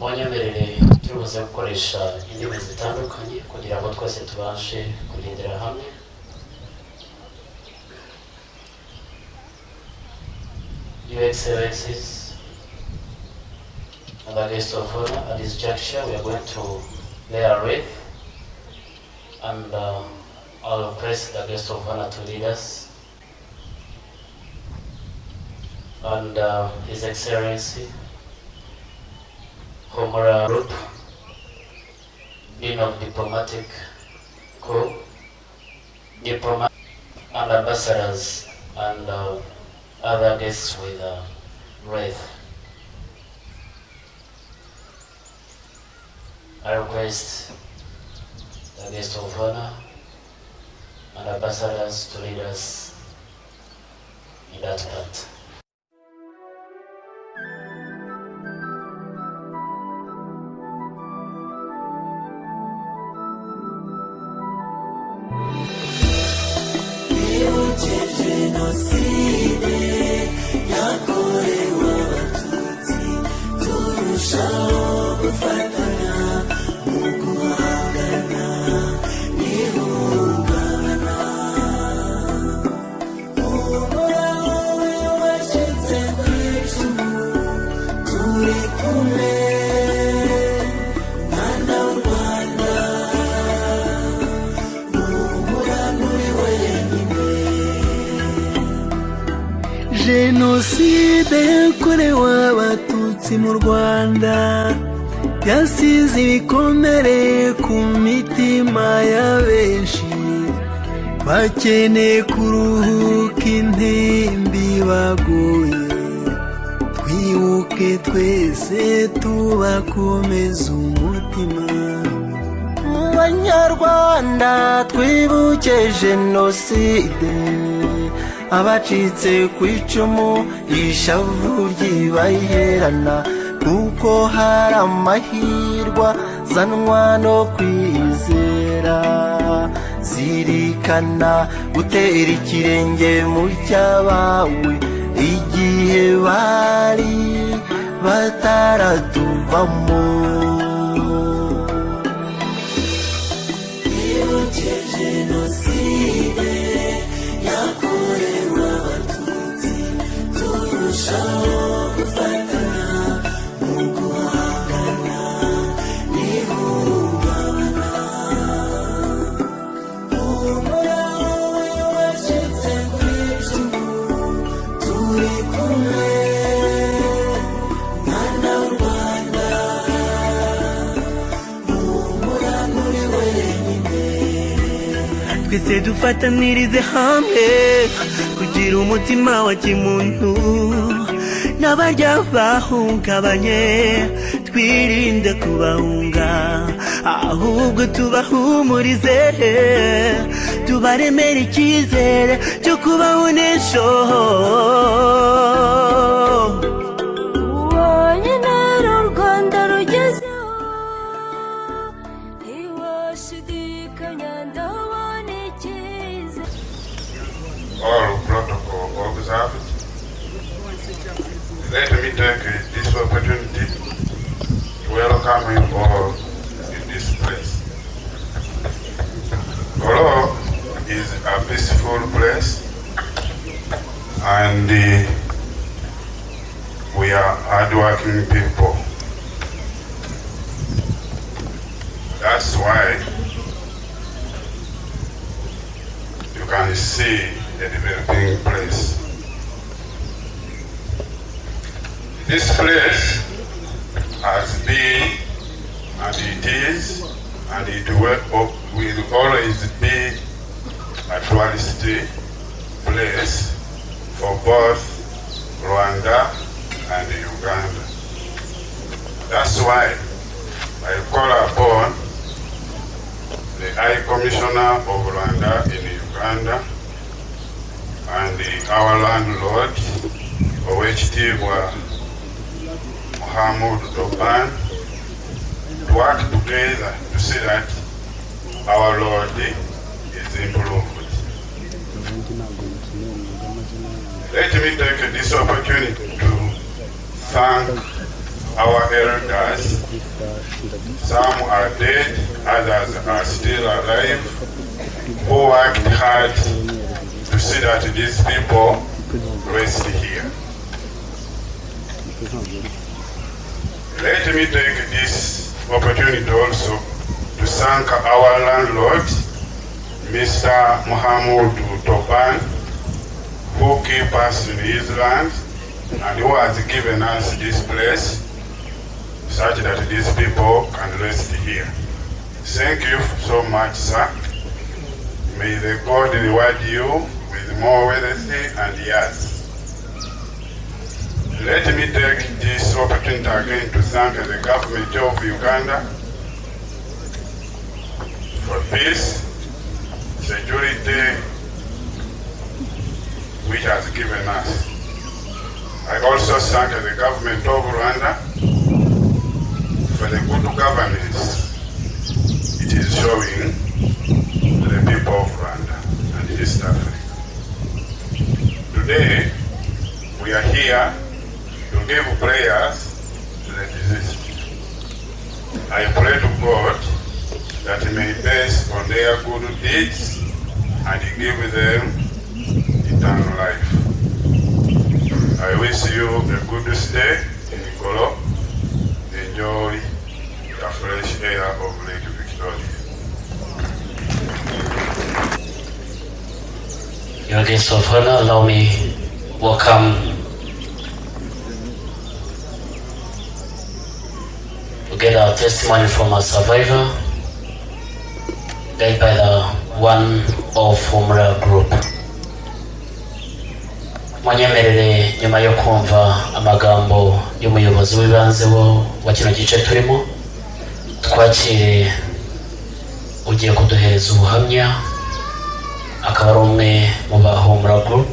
Wanyemerere turubuze gukoresha indimi zitandukanye kugira ngo twese tubashe kugendera hamwe. Your Excellencies and the guests of honor, at this juncture we are going to lay a wreath, and I'll request the guest of honor to lead us. And His Excellency Homora Group, Dean of Diplomatic Corps, Diplomat and Ambassadors, and other guests with wreath. I request the guest of honor and ambassadors to lead us in that part. Jenoside yakorewe Abatutsi, turushaho gufatanya mu guhangana n'ihungabana. Umuhango wacitse ku icumu, turi kumwe mwana w'u Rwanda, muri wenyine. Jenoside yakorewe Abatutsi mu Rwanda yasize ibikomere ku mitima ya benshi, bakeneye kuruhuka intimbi baguye. Twibuke twese tubakomeza umutima. Mu Banyarwanda twibuke Jenoside, abacitse ku icumu ishavu ryibaherana, kuko hari amahirwa zanwa no kwizera. Zirikana gutera ikirenge mu cyabawe igihe bari bataratuvamo. Twibuke Jenoside yakorewe Abatutsi, turushaho gufatanya mu guhangana n'ihungabana. Umuhango wacitse ku icumu, turi kumwe mwana w'u Rwanda, muri wenyine. Twese dufatanirize hamwe kugira umutima wa kimuntu, n'abarya bahungabanye twirinde kubahunga, ahubwo tubahumurize, tubaremere icyizere cyo kubaho n'ejo. Wonyine u Rwanda rugezeho, ntiwashidikanya ndabona icyizere. All protocol observed. Let me take this opportunity to welcome you all in this place. Kolo is a peaceful place, and we are hardworking people. That's why you can see a developing place. This place has been, and it is, and it will always be a tourist place for both Rwanda and Uganda. That's why I call upon the High Commissioner of Rwanda in Uganda and our landlord, Owechitigwa Umuhango, to work together to see that our road is improved. Let me take this opportunity to thank our elders Some are dead, others are still alive, who worked hard to see that these people rest here. Let me take this opportunity also to thank our landlord, Mr. Muhammad Toban, who keep us in his land and who has given us this place such that these people can rest here. Thank you so much, sir. May the God reward you with more wealth and years. Let me take this opportunity again to thank the government of Uganda for peace, security, which has given us. I also thank the government of Rwanda for the good governance it is showing to the people of Rwanda and East Africa. Today, we are here to give prayers to the deceased. I pray to God that He may bless on their good deeds and give them eternal life. I wish you a good stay in Kolo. Enjoy the fresh air of Lake Victoria. Your guest of honor, allow me welcome to get our testimony from a survivor died by the one of Umra group. Munyemerere nyuma yo kumva amagambo y'umuyobozi w'ibanze wa kino gice turimo, twakire ugiye kuduhereza ubuhamya, akaba ari umwe mu ba Umra group.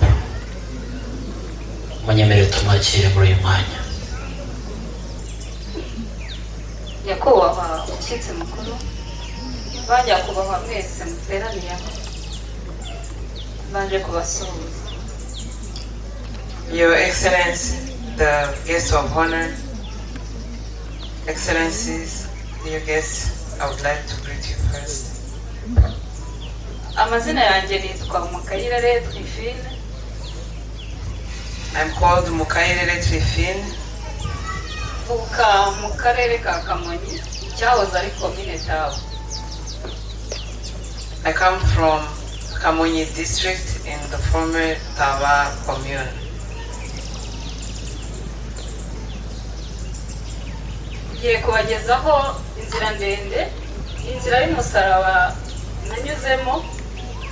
Munyemerere tumwakire muri uyu mwanya. Nyakubahwa umushyitsi mukuru, banyakubahwa mwese muteraniye aho, banje kubasuhuza. Your Excellency, the guest of honor, Excellencies, dear guests, I would like to greet you first. Amazina yanjye nitwa Mukayirere Trifine. I'm called Mukayirere Trifine. Mvuka mu karere ka Kamonyi, cyahoze ari komine Tabo. I come from Kamonyi district in the former Taba commune. Ngiye kubagezaho inzira ndende, inzira y'umusaraba nanyuzemo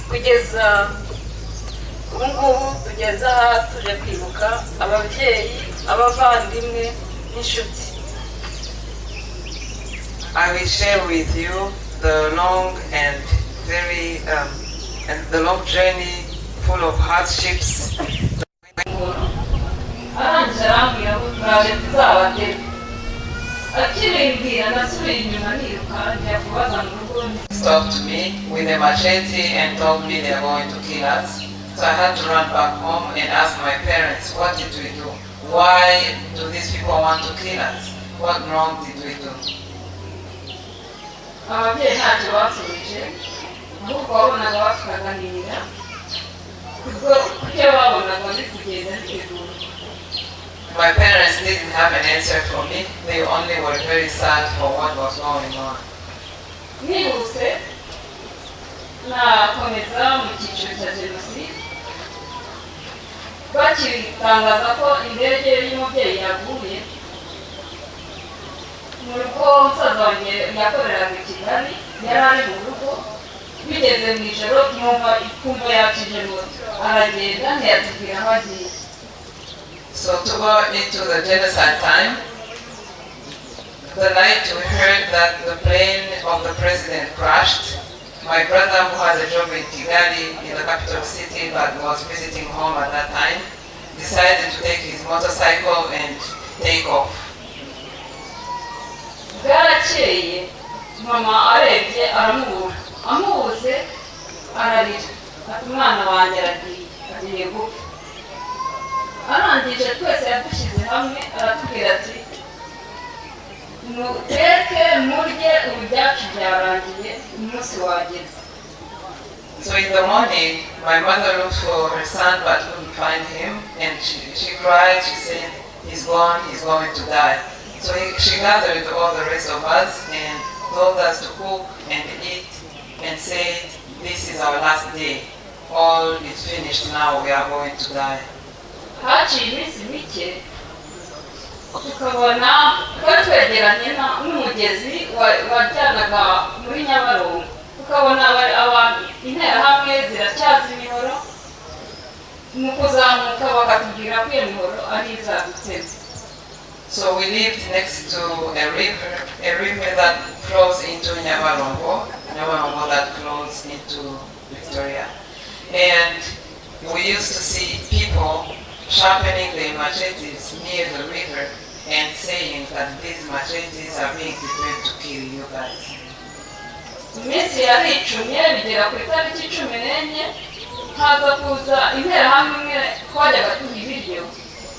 kugeza ubu ngubu tugeze aha tuje kwibuka ababyeyi, abavandimwe n'inshuti. I will share with you the long and very the long journey full of hardships. Arangije arambwira ngo turaje tuzabatera. Akirimbwira ndasubira inyuma niruka njya kubaza mu rugo. Stopped me with a machete and told me they are going to kill us. So I had to run back home and ask my parents, what did we do? Why do these people want to kill us? What wrong did we do? Ababyeyi ntacyo basubije, ahubwo wabonaga bakaganira kuko icyo babonaga bikugenda bitegura. My parents didn't have an answer for me. They only were very sad for what was going on. Nihuse nakomeza mu cyiciro cya Jenoside, bakitangaza ko indege y'umubyeyi yaguye mu rugo. Umusaza wanjye yakoreraga i Kigali, yari ari mu rugo. Bigeze mu ijoro twumva yakije moto, aragenda ntiyatubwira aho agiye. So to go into the genocide time, the night we heard that the plane of the president crashed, my brother, who has a job in Kigali, in the capital city, but was visiting home at that time, decided to take his motorcycle and take off. Bwarakeye mama arebye aramubura, amubuze ararira ati umwana wanjye agiye gupfa. Arangije twese yadushyize hamwe aratubwira ati muteke murye ubu byacu byarangiye umunsi wageze. So in the morning, my mother looked for her son but couldn't find him, and she cried. She said, he's gone, he's going to die. So she gathered all the rest of us and told us to cook and eat and said, this is our last day. All is finished now, we are going to die. Haciye iminsi mike tukabona twari twegeranye n'umugezi wajyanaga muri Nyabarongo, tukabona abantu interahamwe ziracyaza imihoro, mu kuzamuka bakatubwira ko iyo mihoro ari izadutema. So we lived next to a river that flows into Nyabarongo that flows into Victoria. And we used to see people sharpening their machetes near the river and saying that these machetes are being prepared to kill you guys. Iminsi yaricumye bigera ku itariki 14 haza kuza interahamwe imwe twajyaga tuha ibiryo,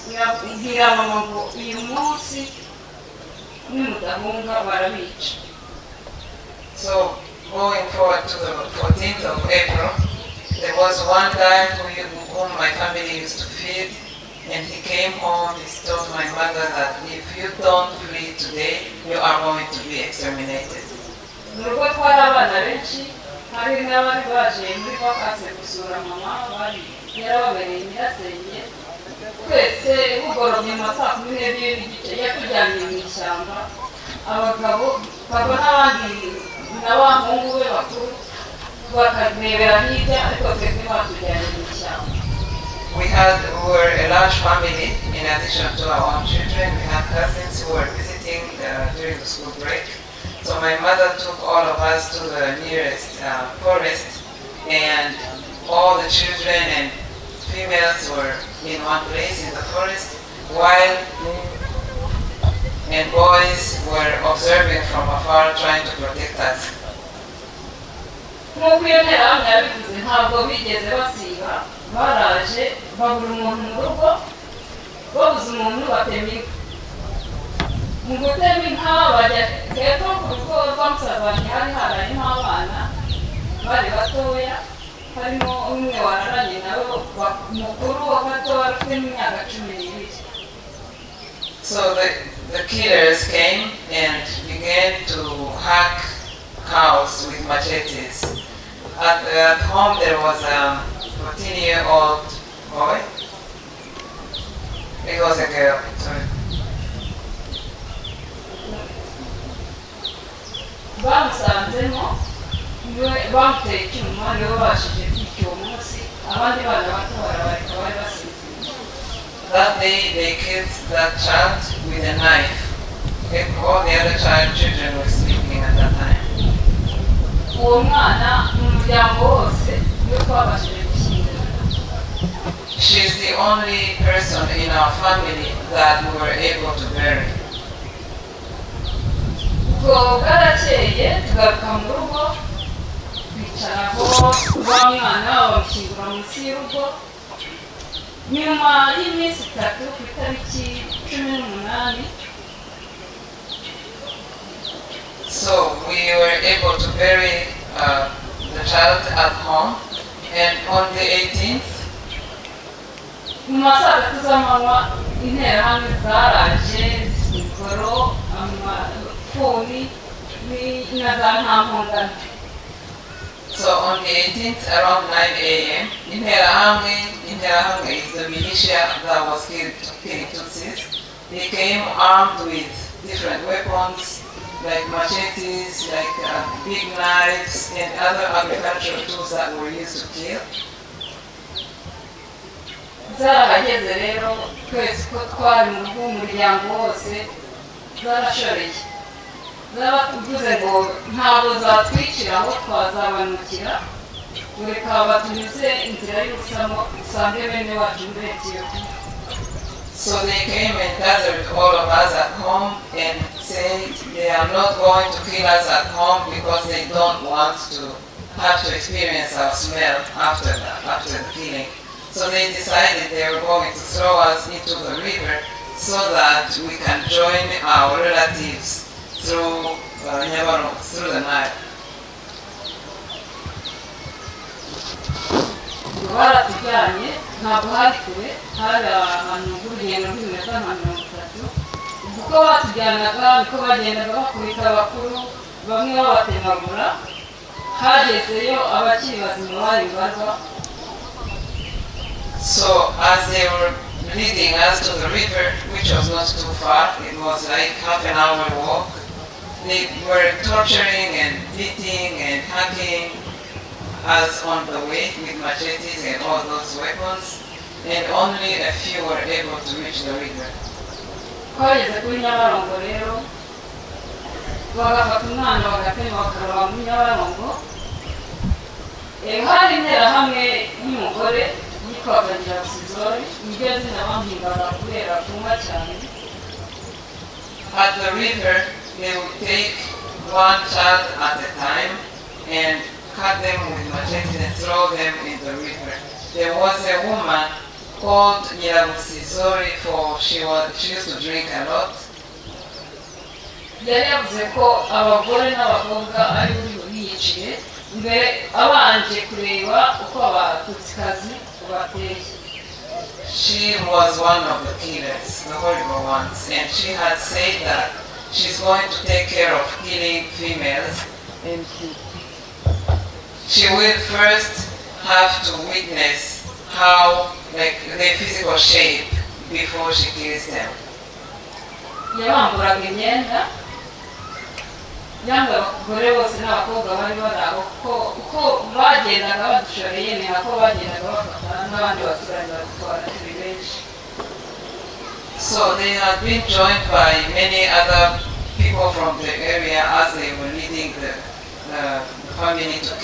irabwira mama ngo uyu munsi nimudahunga barabica. So going forward to the 14th of April, there was one guy whom my family used to feed, and he came home. He told my mother that if you don't flee today, you are going to be exterminated. Mu rugo twari abana benshi, hari n'abari baje muri vakase gusura mama, bari yarababereye nyirasenge. Twese bugorobye mu saa 12 n'igice yatujyanye mu ishyamba, abagabo baba n'abandi n'abahungu be bakuru bakarebera hirya, ariko twese batujyanye mu ishyamba. We were a large family. In addition to our own children, we had cousins who were visiting during the school break. So my mother took all of us to the nearest forest, and all the children and females were in one place in the forest, while and boys were observing from afar, trying to protect us. Nk'uko iyo nterahamwe yabivuze, ntabwo bigeze basiba, baraje babura umuntu mu rugo, babuze umuntu batema inka. Mu gutema inka bajya hepfo ku rugo rwa musaza wanjye hari hararimo abana bari batoya, harimo umwe wararanye nawe mukuru wa gato wari ufite imyaka 12. So the killers came and began to hack cows with machetes. At home there was a 14-year-old boy. It was a girl, sorry. Bamusanzemo bamuteye icyuma nibo babashije kwica uwo munsi, abandi bana bato barabareka bari basinziriye. That day they killed that child with a knife. All the other children were sleeping at that time. Uwo mwana mu muryango wose niwe twabashije gushyingura. She's the only person in our family that we were able to bury. Ubwo bwarakeye tugaruka mu rugo, twicaraho wa mwana bamushyingura munsi y'urugo. Nyuma y'iminsi 3 ku itariki 18, so we were able to bury the child at home, and on the 18th, mu masaa 3 z'amanywa interahamwe zaraje zikoro amafuni na za ntampongano. so on the 18th around 9 a.m., Interahamwe is the militia that was killing Tutsis. They came armed with different weapons like machetes, like big knives and other agricultural tools that were used to kill. Zarahageze rero twese ko twari mu rugo umuryango wose zarashoreye, zaravuze ngo ntabwo zatwicira aho twazabanukira, reka batunyuze inzira y'ubusamo usange bene wacu muri Etiyopiya. So they came and gathered all of us at home and said they are not going to kill us at home because they don't want to have to experience our smell after the killing. So they decided they were going to throw us into the river so that we can join our relatives through through the Nile. baratujyanye ntabwo hari kure hari ahantu h'urugendo rw'iminota nka 30 uko batujyanaga niko bagendaga bakubita abakuru bamwe babatemagura hagezeyo abakiri bazima bari barwa. So as they were leading us to the river, which was not too far, it was like half an hour walk, they were torturing and beating and hacking us on the way with machetes and all those weapons, and only a few were able to reach the river. Twageze kuri Nyabarongo rero bagafata umwana bagatema bakaraba muri Nyabarongo. Hari interahamwe y'umugore yitwaga Jenoside nibyo zina bampingaga kubera kumva cyane. At the river, they would take one child at a time and cut them with machetes and throw them in the river. There was a woman called Nyiramusizori, for she used to drink a lot. Yari yavuze ko abagore n'abakobwa ari biyiciye mbere abanje kureba uko abatutsikazi bateye. She was one of the killers, the horrible ones, and she had said that she's going to take care of killing females, and she will first have to witness how, like, their physical shape before she kills them. Yabamburaga imyenda yanga abagore bose n'abakobwa bari baraho uko bagendaga badushoreye ni nako bagendaga bafata n'abandi baturage batwara turi benshi. So they had been joined by many other people from the area as they were leading the family to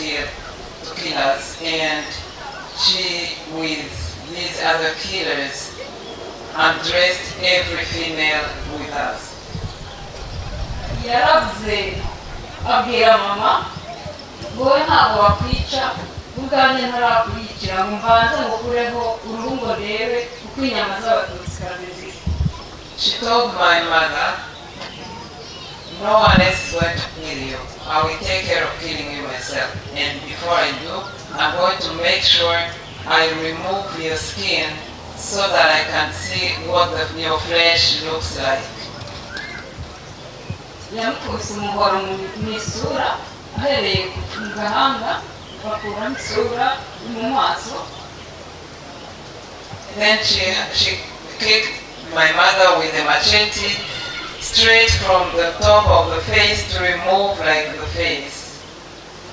kill us, and she, with these other killers, undressed every female with us. Yaravuze abwira mama ngo ntabwo bakwica ubwanjye ntarakurikira ngo mbanze ngukureho uruhu ngo ndebe uko inyama z'abatutsi zisa. She told my mother, no one else is going to kill you. I will take care of killing you myself, and before I do, I'm going to make sure I remove your skin so that I can see what your flesh looks like. Yamukubise umuhoro mu isura ahereye mu gahanga bakuramo isura mu maso. Then she kicked my mother with a machete straight from the top of the face to remove like the face.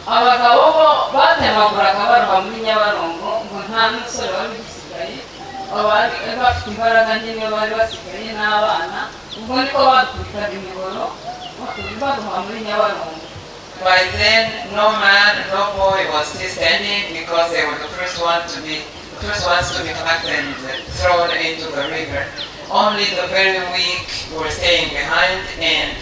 Abagabo bo batemaguraga barwa muri Nyabarongo ngo nta n'umusore wari ugisigaye abari bafite imbaraga nyine bari basigaye n'abana ubwo niko badukubitaga imihoro baduha muri Nyabarongo. By then, no man, no boy was still standing because they were the first ones to be packed and thrown into the river. Only the very weak were staying behind and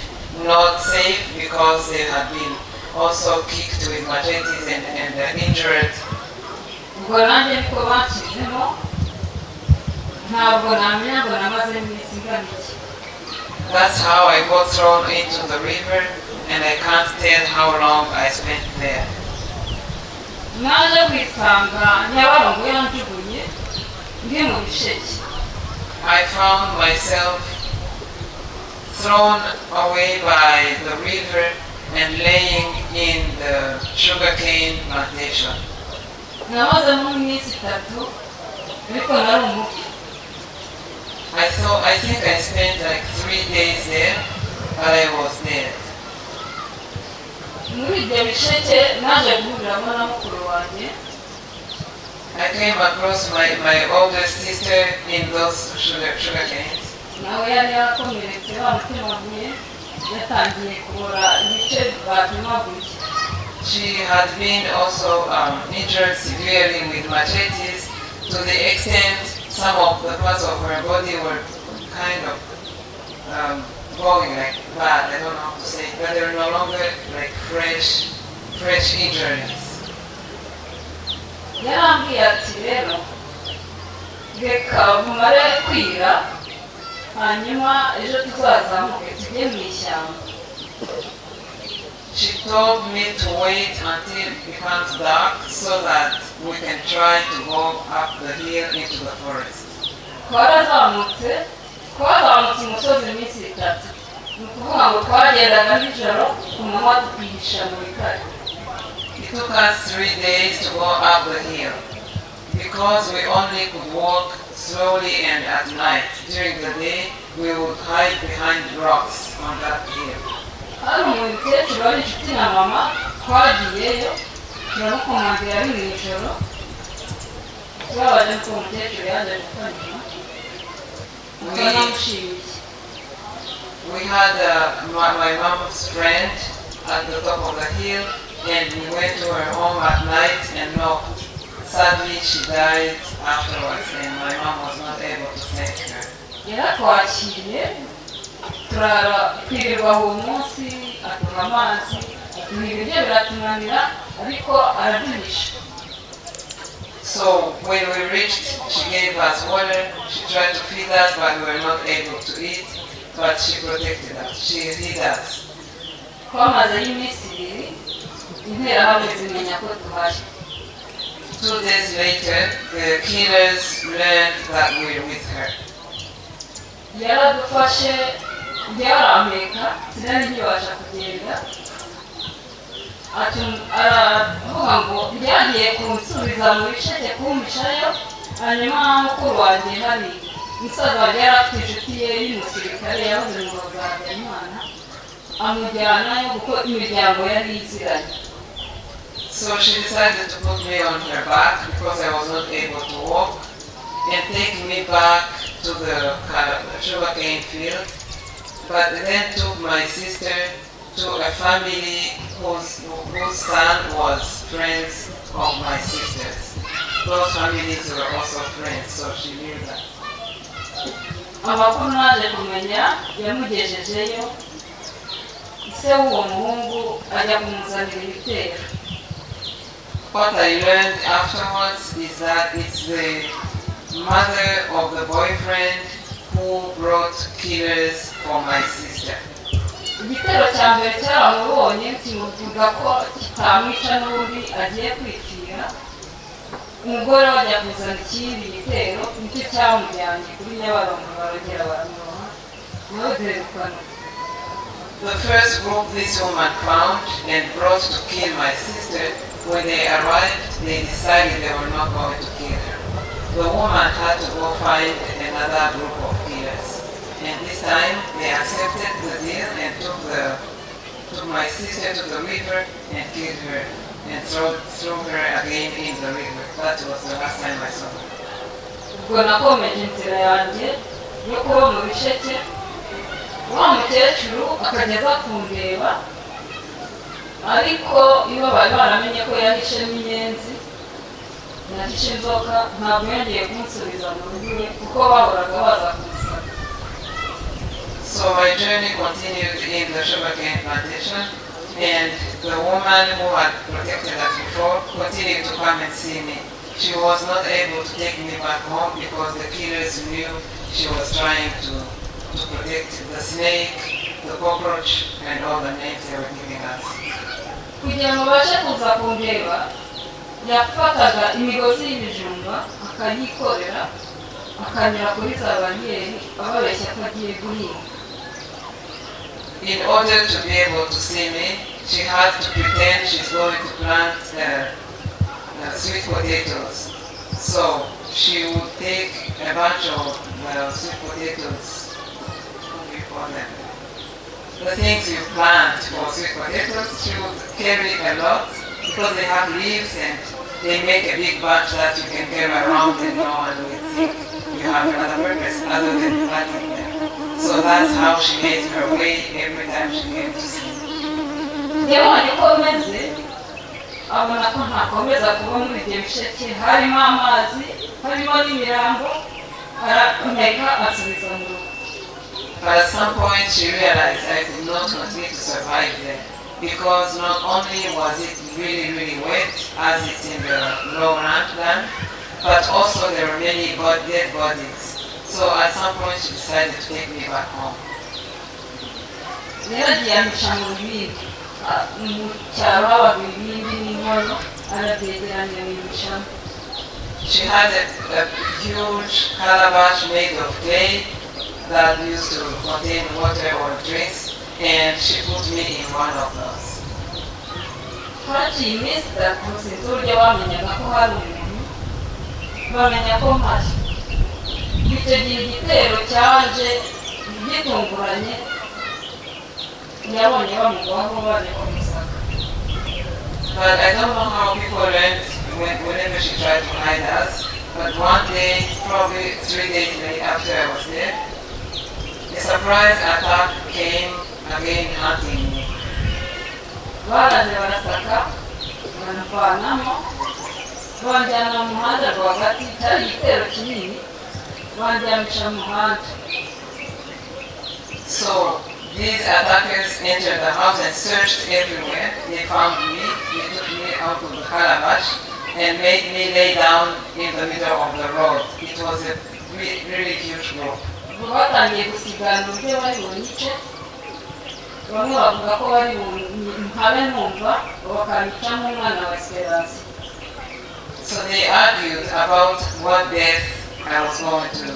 not safe because they had been also kicked with machetes and injured. Ubwo nanjye niko bacizemo ntabwo namenya ngo namaze iminsi ingana iki. That's how I got thrown into the river, and I can't tell how long I spent there. Naje kwisanga Nyabarongo yanjugunye ndi mu bisheke. I found myself thrown away by the river and laying in the sugarcane plantation. Namaze mu minsi 3 ariko nari umuki. I think I spent like 3 days there, but I was dead. Muri ibyo bisheke naje guhuriramo na mukuru wanjye. I came across my older sister in those sugar canes. Nawe yari yakomeretse bamutemaguye yatangiye kubora ibice batemaguye. She had been also injured severely with machetes to the extent some of the parts of her body were kind of going like bad. I don't know how to say it, but they were no longer like fresh injuries. Yarambwiye ati rero reka mumare kwira hanyuma ejo tuzazamuke tujye mu ishyamba. She told me to wait until it becomes dark so that we can try to go up the hill into the forest. twarazamutse umusozi iminsi itatu, ni ukuvuga ngo twagendaga nijoro ku manywa tukihisha mu bitare. It took us 3 days to go up the hill because we only could walk slowly and at night. During the day, we would hide behind rocks on that hill. Hari umukecuru wari inshuti na mama, twagiyeyo turamukomandira ari mu ijoro, twabaje ko umukecuru yaje gufanya twanamushimiye. We had my mom's friend at the top of the hill, and we went to her home at night and knocked. Sadly, she died afterwards, and my mom was not able to thank her. Yaratwakiriye twirirwa uwo munsi, aduha amazi, aduha ibiryo biratunanira, ariko araduhisha. So when we reached, she gave us water. She tried to feed us, but we were not able to eat. But she protected us. She hid us. Twamazeyo iminsi ibiri, interahamwe zimenya ko tuhari. 2 days later, the killers learned that we were with her. Yaradufashe, yarampeka, sinari nkibasha kugenda. Aravuga ngo byagiye kunsubiza mu bisheke kumpishayo, hanyuma mukuru wanjye hari umusaza wanjye yari afite inshuti ye y'umusirikare yahoze mu ngabo za Habyarimana, amujyanayo kuko imiryango yari iziranye. So she decided to put me on her back because I was not able to walk and take me back to the sugarcane field, but then took my sister to a family whose son was friends of my sisters. Those families were also friends, so she knew that. Amakuru naje kumenya yamugejejeyo, ise w'uwo muhungu ajya kumuzanira ibitero. What I learned afterwards is that it's the mother of the boyfriend who brought killers for my sister. Igitero cya mbere cyaramubonye kimuvuga ko kitamwica n'ubundi agiye kwicira, umugore we ajya kuzana ikindi gitero, nicyo cyamujyanye kuri Nyabarongo barongera baramuroha, niho duherukana. The first group this woman found and brought to kill my sister, when they arrived, they decided they were not going to kill her. The woman had to go find another group of killers. And this time, they accepted the deal and took my sister to the river and killed her and threw her again in the river. That was the last time I saw her. Ubwo nakomeje inzira yanjye yo kuba mu bisheke, wa mukecuru akageza kundeba, ariko iyo bari baramenye ko yahishemo inyenzi, yahishe inzoka, ntabwo yongeye kumusubiza mu rugo kuko bahoraga baza kumusaba. So my journey continued in the sugarcane plantation, and the woman who had protected us before continued to come and see me. She was not able to take me back home because the killers knew she was trying to protect the snake, the cockroach, and all the names they were giving us. Kugira ngo babashe kuza kundeba, yafataga imigozi y'ibijumba akayikorera, akanyura kuri za bariyeri ababeshya ko agiye guhinga. In order to be able to see me, she had to pretend she's going to plant sweet potatoes. So she would take a bunch of sweet potatoes, what do you call them? The things you plant for sweet potatoes, she would carry a lot because they have leaves and they make a big bunch that you can carry around and no one will think you have another purpose other than planting them. So that's how she made her way every time she came to see me. Yabonye ko meze, abona ko ntakomeza kuba muri ibyo bisheke, harimo amazi, harimo n'imirambo, arakomeka asubiza mu rugo. But at some point she realized I could not continue to survive there because not only was it really, really wet as it's in the lowland land, but also there were many dead bodies. So at some point she decided to take me back home. yaragiye amuca mu bibindi mu cyaro habaga ibibindi n'inkono arabyegeranya bimicamo. She had a huge calabash made of clay that used to contain water or drinks, and she put me in one of those. Haciye iminsi itatu sinzi uburyo bamenyaga ko hari umuntu, bamenya ko mpari. Icyo gihe igitero cyaje gitunguranye, yabonye bamugwaho baje kumusaka. But I don't know how people learned whenever she tried to hide us, but one day, probably 3 days later after I was there, a surprise attack came again hunting me. Baraje barasaka, banavanamo, banjyana mu muhanda rwagati, cyari igitero kinini, banjyamisha mu muhanda. So these attackers entered the house and searched everywhere. They found me, they took me out of the calabash and made me lay down in the middle of the road. It was a really huge group. Batangiye gusigana uburyo bari bunyice, bamwe bavuga ko bari habe numva, bakabicamo umwana wa Esperance. So they argued about what death I was going to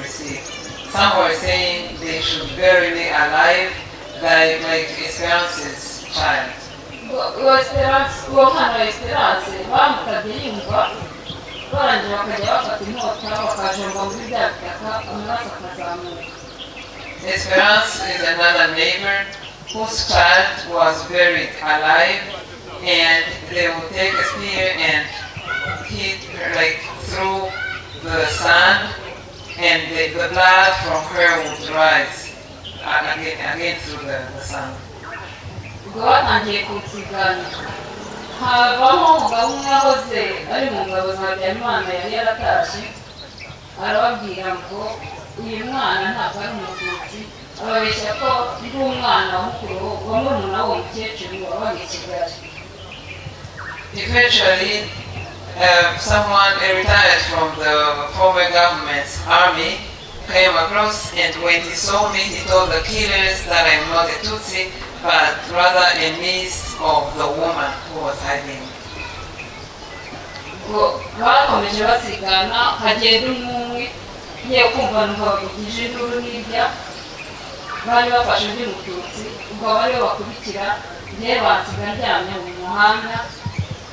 receive. Some were saying they should bury me alive like Esperance's child. Uwo mwana wa Esperance bamutabye yumva, barangije bakajya bafata inkota bakajomba muri bya bitaka amaraso akazamuka. Esperance is another neighbor whose child was buried alive, and they would take a spear and hit her like through the sand, and the blood from her would rise again through the sand. Ubwo batangiye kunsigana, havaho umugabo umwe wahoze ari mu ngabo za Habyarimana yari yaratashye, arababwira ngo uyu mwana ntabwo ari Umututsi, ababeshya ko ndi umwana mukuru wa murumuna w'uwo mukecuru wabaga i Kigali. Eventually, someone retired from the former government's army came across, and when he saw me, he told the killers that I'm not a Tutsi, but rather a niece of the woman who was hiding me. Ubwo bakomeje basigana, hagenda umwe ngiye kumva numva bavugije induru n'irya, bari bafashe undi Mututsi, ubwo bari bakurikira, njye bansiga ndyamye mu muhanda,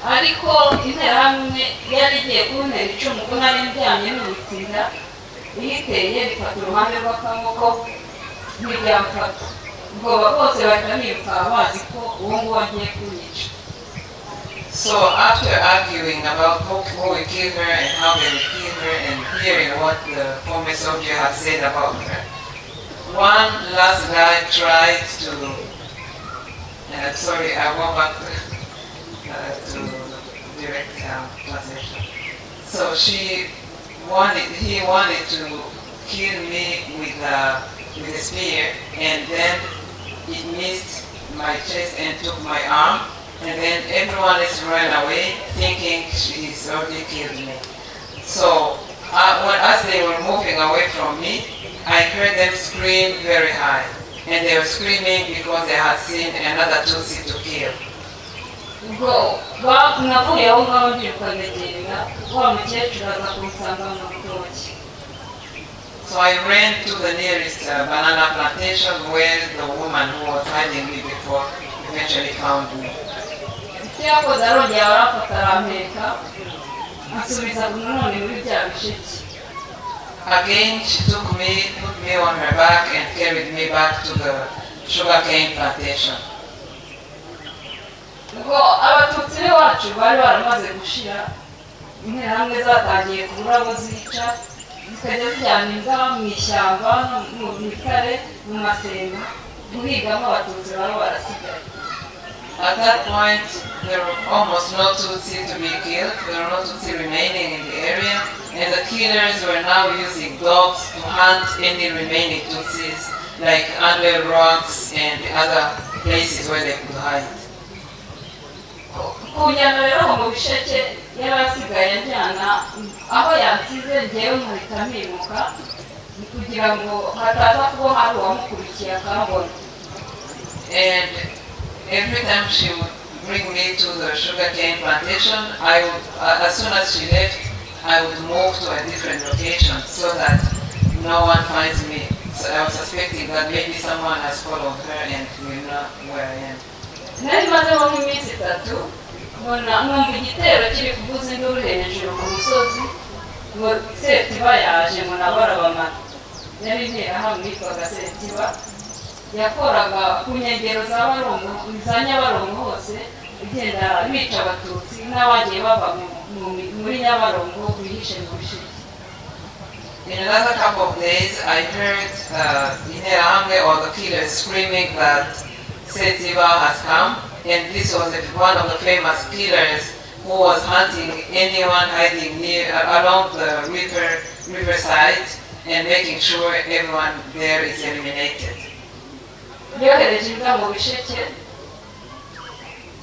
ariko interahamwe yari igiye kuntera icumu ko nari ndyamye n'ubutsinda, ihiteye rifata uruhande rw'akaboko ntiryamfata. Ubwo bose bahita biruka bazi ko uwo nguwo agiye kunyica. So after arguing about who would kill her and how they would kill her, and hearing what the former soldier had said about her, one last guy tried to, sorry, I go back to direct translation. So he wanted to kill me with a spear, and then it missed my chest and took my arm, and then everyone else ran away thinking he's already killed me. So as they were moving away from me, I heard them scream very high, and they were screaming because they had seen another Tutsi to kill. Ubwo navuye aho ngaho ndiruka ndagenda, wa mukecuru aza kunsanga mu rutoki. So I ran to the nearest banana plantation where the woman who was hiding me before eventually found me. Icyo yakoze arongera arafata arampeka, ansubiza nanone muri bya bisheke. Again, she put me on her back and carried me back to the sugarcane plantation. Ubwo Abatutsi b'iwacu bari baramaze gushira, interahamwe zatangiye kubura abo zica, zikajya zijyana imbwa mu ishyamba, mu bitare, mu masenga, guhigamo Abatutsi bari barasigaye. At that point, there were almost no Tutsi to be killed. There were no Tutsi remaining in the area, and the killers were now using dogs to hunt any remaining Tutsis, like under rocks and other places where they could hide. Kujyana rero mu bisheke yari asigaye ajyana aho yansize, njyewe nkahita mpimuka kugira ngo hataza kuba hari uwamukurikiye akambona. And every time she would bring me to the sugarcane plantation, I would, as soon as she left, I would move to a different location so that no one finds me. So I was suspecting that maybe someone has followed her and will know where I am. nari mazemo nk'iminsi 3 mbona numva igitero kiri kuvuza induru hejuru ku musozi ngo Setiba yaje ngo nabara bamara yari interahamwe yitwaga Setiba yakoraga ku nkengero za Nyabarongo hose igenda bica Abatutsi n'abagiye bava muri Nyabarongo bihishe mu bishike. In another couple of days, I heard Interahamwe or the killers screaming that Setiba has come, and this was one of the famous killers who was hunting anyone hiding along the riverside and making sure everyone there is eliminated.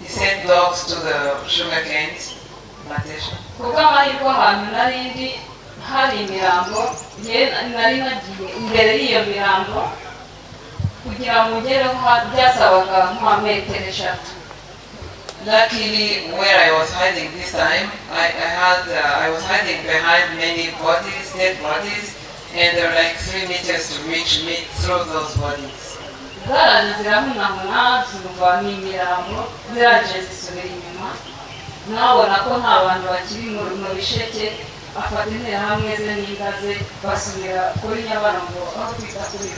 He sent dogs to the sugarcane plantation. Hari imirambo nari nagiye imbere y'iyo mirambo kugira ngo ngereho byasabaga nka metero 3. Luckily, where I was hiding this time, I was hiding behind many bodies, dead bodies, and there were like 3 meters to reach me through those bodies. Zaraje zirahunahuna zumva n'imirambo ziraje zisubira inyuma nabona ko nta bantu bakiri mu bisheke afata interahamwe ze n'ingaze basubira kuri Nyabarongo aho twita kuri.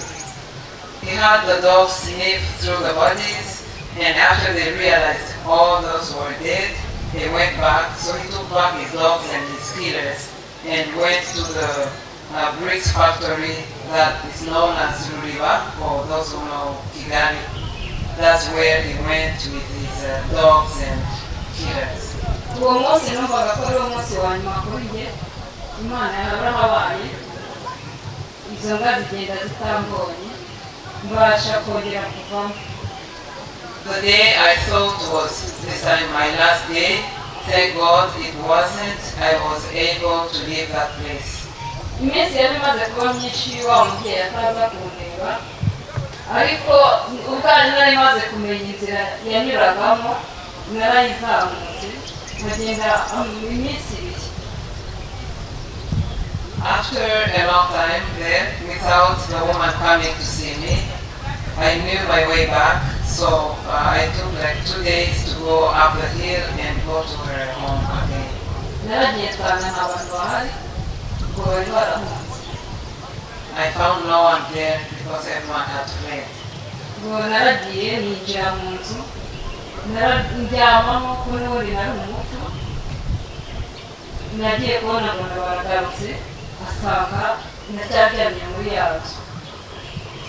He had the dogs sniff through the bodies, and after they realized all those were dead, they went back. So he took back his dogs and his killers and went to the bricks factory that is known as Ruriba, for those who know Kigali. That's where he went with his dogs and killers. Uwo munsi numvaga ko ari umunsi wa nyuma kuri njye Imana yarahabaye izo nga zigenda zitambonye mbasha kongera kuvamo. The day I thought was this time my last day, thank God it wasn't. I was able to leave that place. Iminsi yari imaze kuba myinshi wa mubyeyi ataza kundeba ariko ubwanjye nari maze kumenya inzira yanyuragamo narayizamutse nkagenda iminsi 2. After a long time there, without the woman coming to see me, I knew my way back, so I took like 2 days to go up the hill and go to her home again. I found no one there because everyone had fled.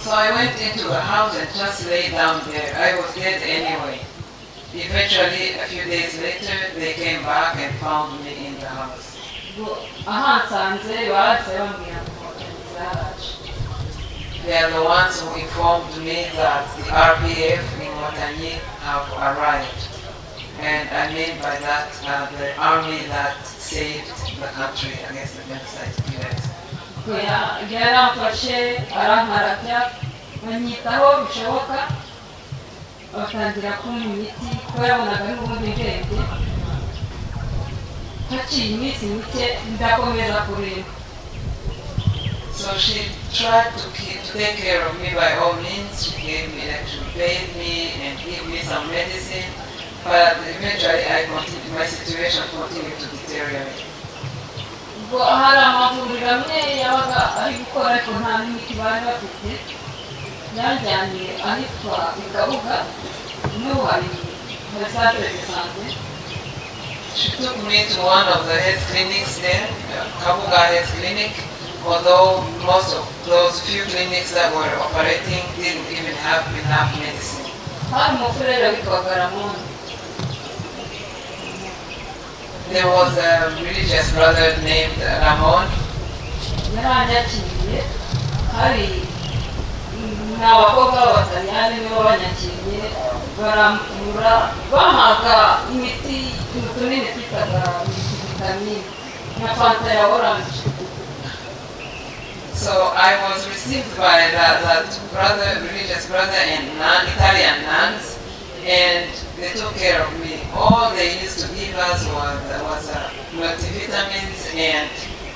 So I went into the house and just lay down there. I was dead anyway. Eventually, a few days later, they came back and found me in the house. They are the ones who informed me that the RPF in Motanyi have arrived. And I mean by that, the army that saved the country against the genocide killers. So she tried to take care of me by all means. She gave me, she bathed me and gave me some medicine. But eventually my situation continued to deteriorate. She took me to one of the health clinics there, Kabuga Health Clinic, although most of those few clinics that were operating didn't even have enough medicine. There was a religious brother named Ramon. So I was received by that brother, religious brother, and Italian nuns, and they took care of me. All they used to give us was multivitamins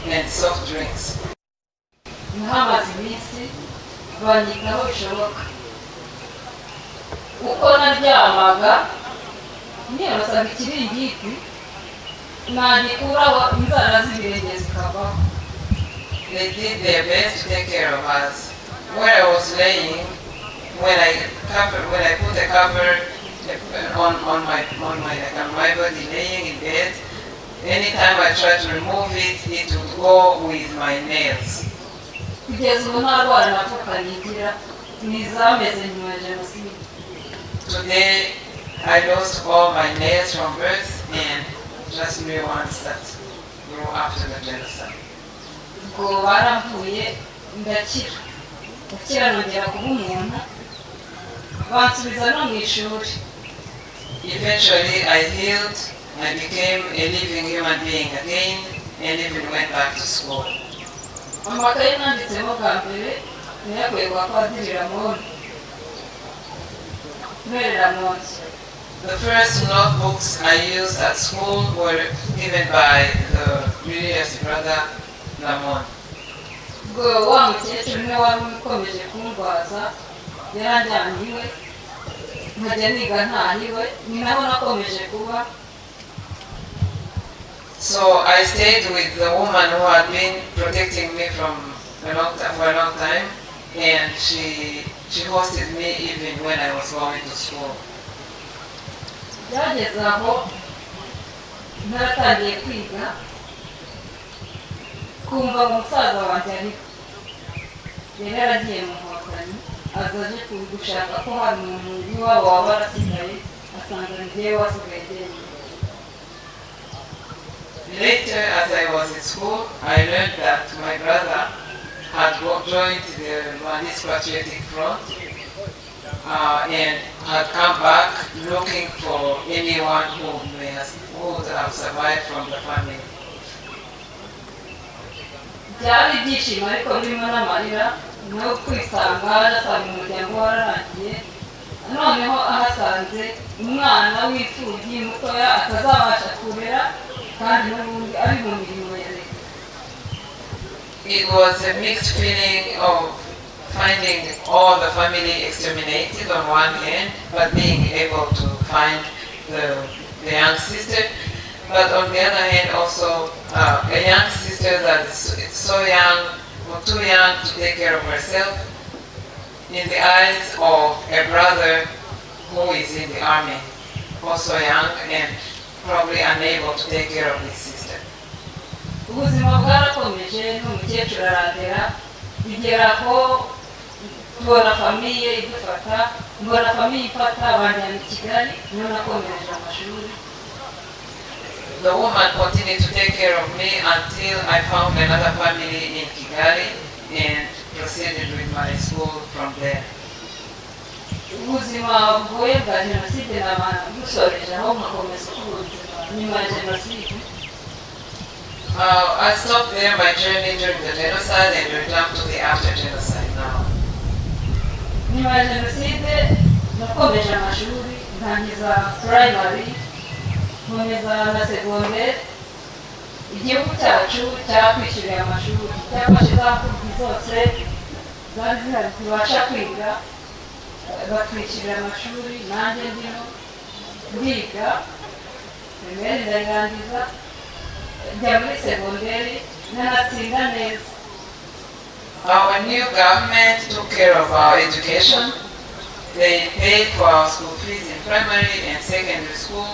and soft drinks. Nahamaze iminsi banyitaho bishoboka. Uko naryamaga nibasaga ikiringiti nagikuraho inzara z'ibirenge zikavaho. They did their best to take care of us. Where I was laying, when I put a cover on my body laying in bed, anytime I tried to remove it, it would go with my nails. Kugeza ubu nta rwara navuka nigira n'izameze nyuma ya Jenoside. Today, I lost all my nails from birth and just new ones that grew after the genocide. Ubwo baramvuye ndakira nongera kuba umuntu bansubiza no mu ishuri. Eventually, I healed, I became a living human being again, and even went back to school. Amakaye nanditsemo bwa mbere nayakuye kwa Padiri Ramon. The first notebooks I used at school were given by the religious brother Lamon. Ubwo wa mukecuru niwe wari ukomeje kundwaza yaranjyanye iwe nkajya niga ntahiwe ni naho nakomeje kuba. So I stayed with the woman who had been protecting me for a long time, and she hosted me even when I was going to school. Byageze aho naratangiye kwiga kumva umusaza wanjye ariko yari yaragiye mu nkotanyi aza aje gushaka ko hari umuntu w'iwabo waba warasigaye asanga njyewe wasigaye jyenyine. Later, as I was in school, I learned that my brother had joined the Rwandese Patriotic Front and had come back looking for anyone who would have survived from the family. Byari ibyishimo ariko birimo n'amarira no kwisanga asanga umuryango wararangiye noneho ahasanze umwana w'imfubyi mutoya atazabasha kurera kandi n'ubundi ari mu mirimo ya leta. It was a mixed feeling of finding all the family exterminated on one hand, but being able to find the young sister. But on the other hand, also a young sister that is so young, or too young to take care of herself, in the eyes of a brother who is in the army, also young and probably unable to take care of his sister. Ubuzima bwarakomeje n'umukecuru arandera bigera ko tubona famiye idufata mbona famiye ifata banjyana i Kigali niyo nakomereje amashuri. The woman continued to take care of me until I found another family in Kigali and proceeded with my school from there. Ubuzima bugoye bwa Jenoside busoreje aho nkakomeza ubuzima nyuma ya Jenoside. I stopped there my journey during the genocide and returned to the after genocide now. Nyuma ya Jenoside nakomeje amashuri ntangiza primary nkomeza na secondaire. Igihugu cyacu cyakwishyuriye amashuri cyafashe za mfubyi zose zari zihari zibasha kwiga batwishyurira amashuri nanjye ndimo ndiga primaire ndayirangiza njya muri secondaire nanatsinda neza. Our new government took care of our education. They paid for our school fees in primary and secondary school,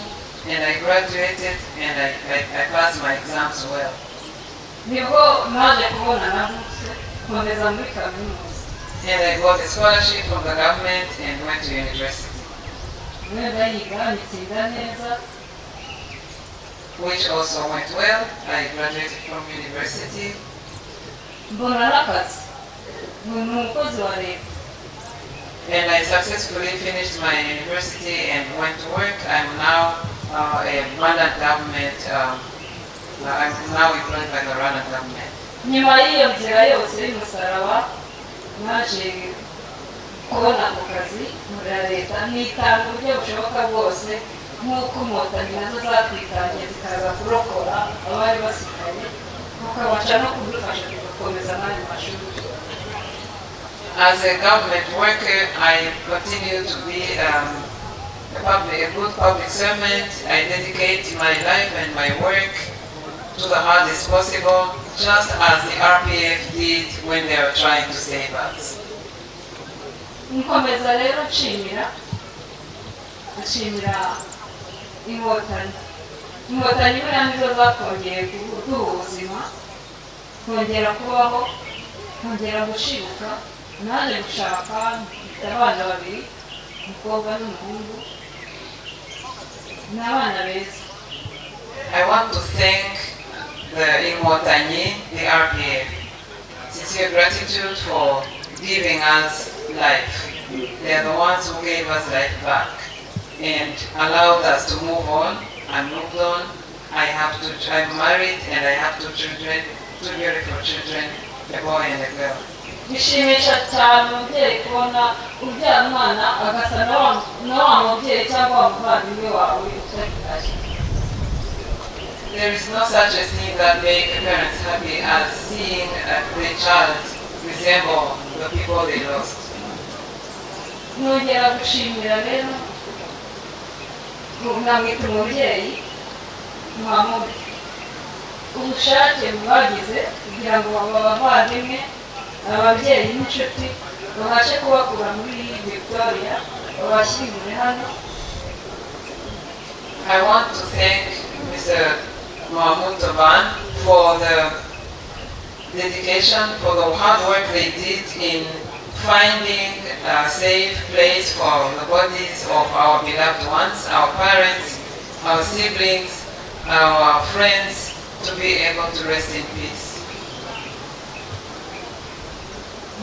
and I graduated and I passed my exams well. Nibwo naje kubona navutse nkomeza muri kaminuza. And I got a scholarship from the government and went to university. Ndayiga nitsinda neza. Which also went well. I graduated from university. Mbona n'akazi ni umukozi wa leta. And I successfully finished my university and went to work. I'm now a Rwandan government. I'm now employed by the Rwandan government. nyuma y'iyo nzira yose y'umusaraba naje kubona ako kazi muri leta nitanga uburyo bushoboka bwose nk'uko inkotanyi nazo zatwitangiye zikaza kurokora abari basigaye bakabasha no kudufasha tugakomeza n'ayo mashuri. As a government worker, I continue to be a good public servant. I dedicate my life and my work to the hardest possible, just as the RPF did when they were trying to save us. Nkomeza rero nshimira inkotanyi buriya nizo zatwongeye kuduha ubuzima, kongera kubaho, kongera gushibuka. Naje gushaka mfite abana babiri, umukobwa n'umuhungu, n'abana beza. I want to thank the Inkotanyi, the RPF. Sincere gratitude for giving us life. They are the ones who gave us life back and allowed us to move on. I moved on. I'm married and I have two children, two beautiful children, a boy and a girl. Bishimisha cyane umubyeyi kubona ubyara umwana agasa na wa mubyeyi cyangwa umuvandimwe wawe utari. There is no such a thing that makes parents happy as seeing their child resemble the people they lost. Nongera gushimira rero namwita umubyeyi Muhammad ubushake bwagize kugira ngo abavandimwe ababyeyi n'inshuti babashe kubakura muri Victoria babashyingure hano. I want to thank Mr. Mahmoud Toban for the dedication, for the hard work they did in finding a safe place for the bodies of our beloved ones, our parents, our siblings, our friends, to be able to rest in peace.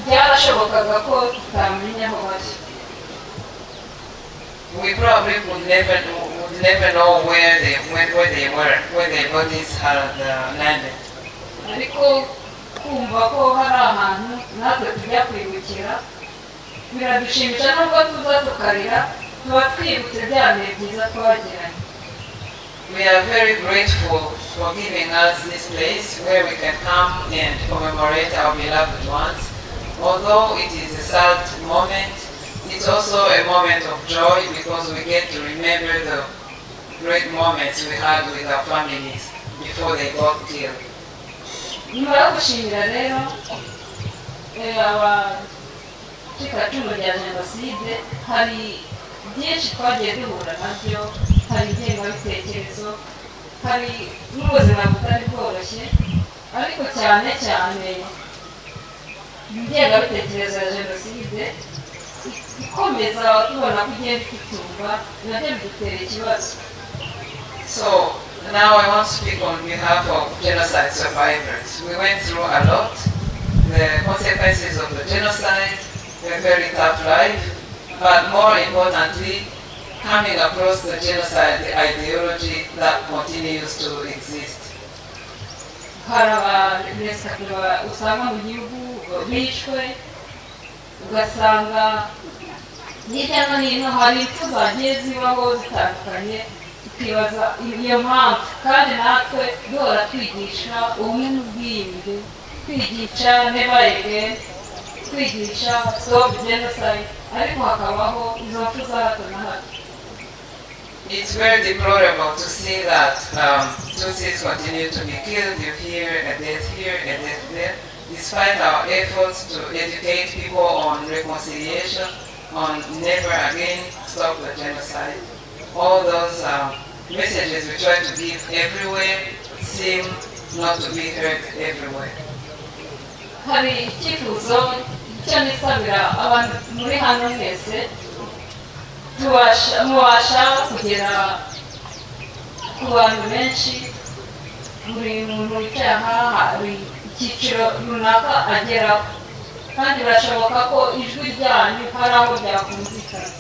Byarashobokaga ko tutamenya aho bari. We probably would never know where they were, where their bodies had landed. Ariko kumva ko hari ahantu natwe tujya kwibukira biradushimisha nubwo tuza tukarira tuba twibutse bya bihe byiza twagiranye. We are very grateful for giving us this place where we can come and commemorate our beloved ones. Although it is a sad moment, it's also a moment of joy because we get to remember the great moments we had with our families before they got killed. Nyuma yo gushimira rero abacikacumu rya Jenoside, hari byinshi twagiye duhura nabyo, hari ingengabitekerezo, hari n'ubuzima butari bworoshye, ariko cyane cyane ingengabitekerezo ya Jenoside ikomeza tubona ko igenda ikitumba nabyo bidutera ikibazo. So now I want to speak on behalf of genocide survivors. We went through a lot. The consequences of the genocide were very tough life, but more importantly, coming across the genocide, the ideology that continues to exist. Hari abaresikatura usanga mu gihugu bishwe, ugasanga hirya no hino hari impfu zagiye zibaho zitandukanye, tukibaza iyo mpamvu, kandi natwe duhora twigisha ubumwe n'ubwiyunge, twigisha never again, twigisha stop genocide, ariko hakabaho izo mpfu za hato na hato. It's very deplorable to see that Tutsis continue to be killed. You hear a death here, a death there, despite our efforts to educate people on reconciliation, on never again stop the genocide. All those messages we try to give everywhere seem not to be heard everywhere. Hari icyifuzo cyo nisabira abantu muri hano mwese mubasha kugera ku bantu benshi, buri muntu wicaye aha hari icyiciro runaka ageraho, kandi birashoboka ko ijwi ryanyu hari aho ryakumvikana.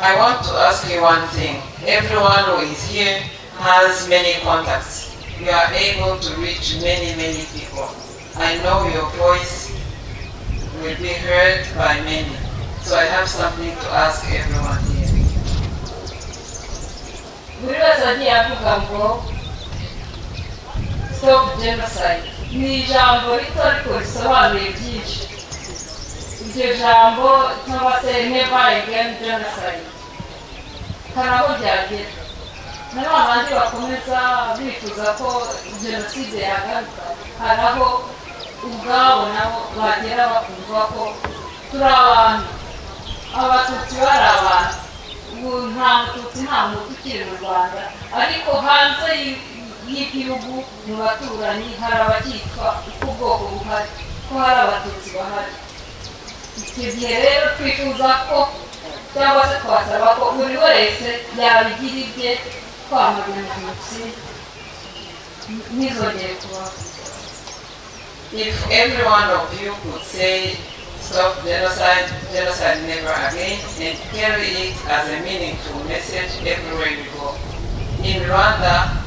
I want to ask you one thing. Everyone who is here has many contacts. You are able to reach many people. I know your voice will be heard by many. So I have something to ask everyone here. Buri wese agiye avuga ngo stop genocide. Ni ijambo rito ariko risobanuye byinshi. Iryo jambo cyangwa se never again genocide. Hari aho byagera. N'abantu bandi bakomeza bifuza ko jenoside yagaruka. Hari aho ubwabo nabo bagera bakumva ko turi abantu. Abatutsi bari abantu. Ubu nta mututsi nta muntu ukiri mu Rwanda. Ariko hanze y'igihugu mu baturanyi hari abakitwa ubwoko buhari. Ko hari abatutsi bahari. Icyo gihe rero twifuza ko cyangwa se twasaba ko buri wese yabigira ibye kwamagana jenoside ntizongere kubaho. If every one of you could say stop genocide, genocide never again, and carry it as a meaningful message everywhere you go. In Rwanda,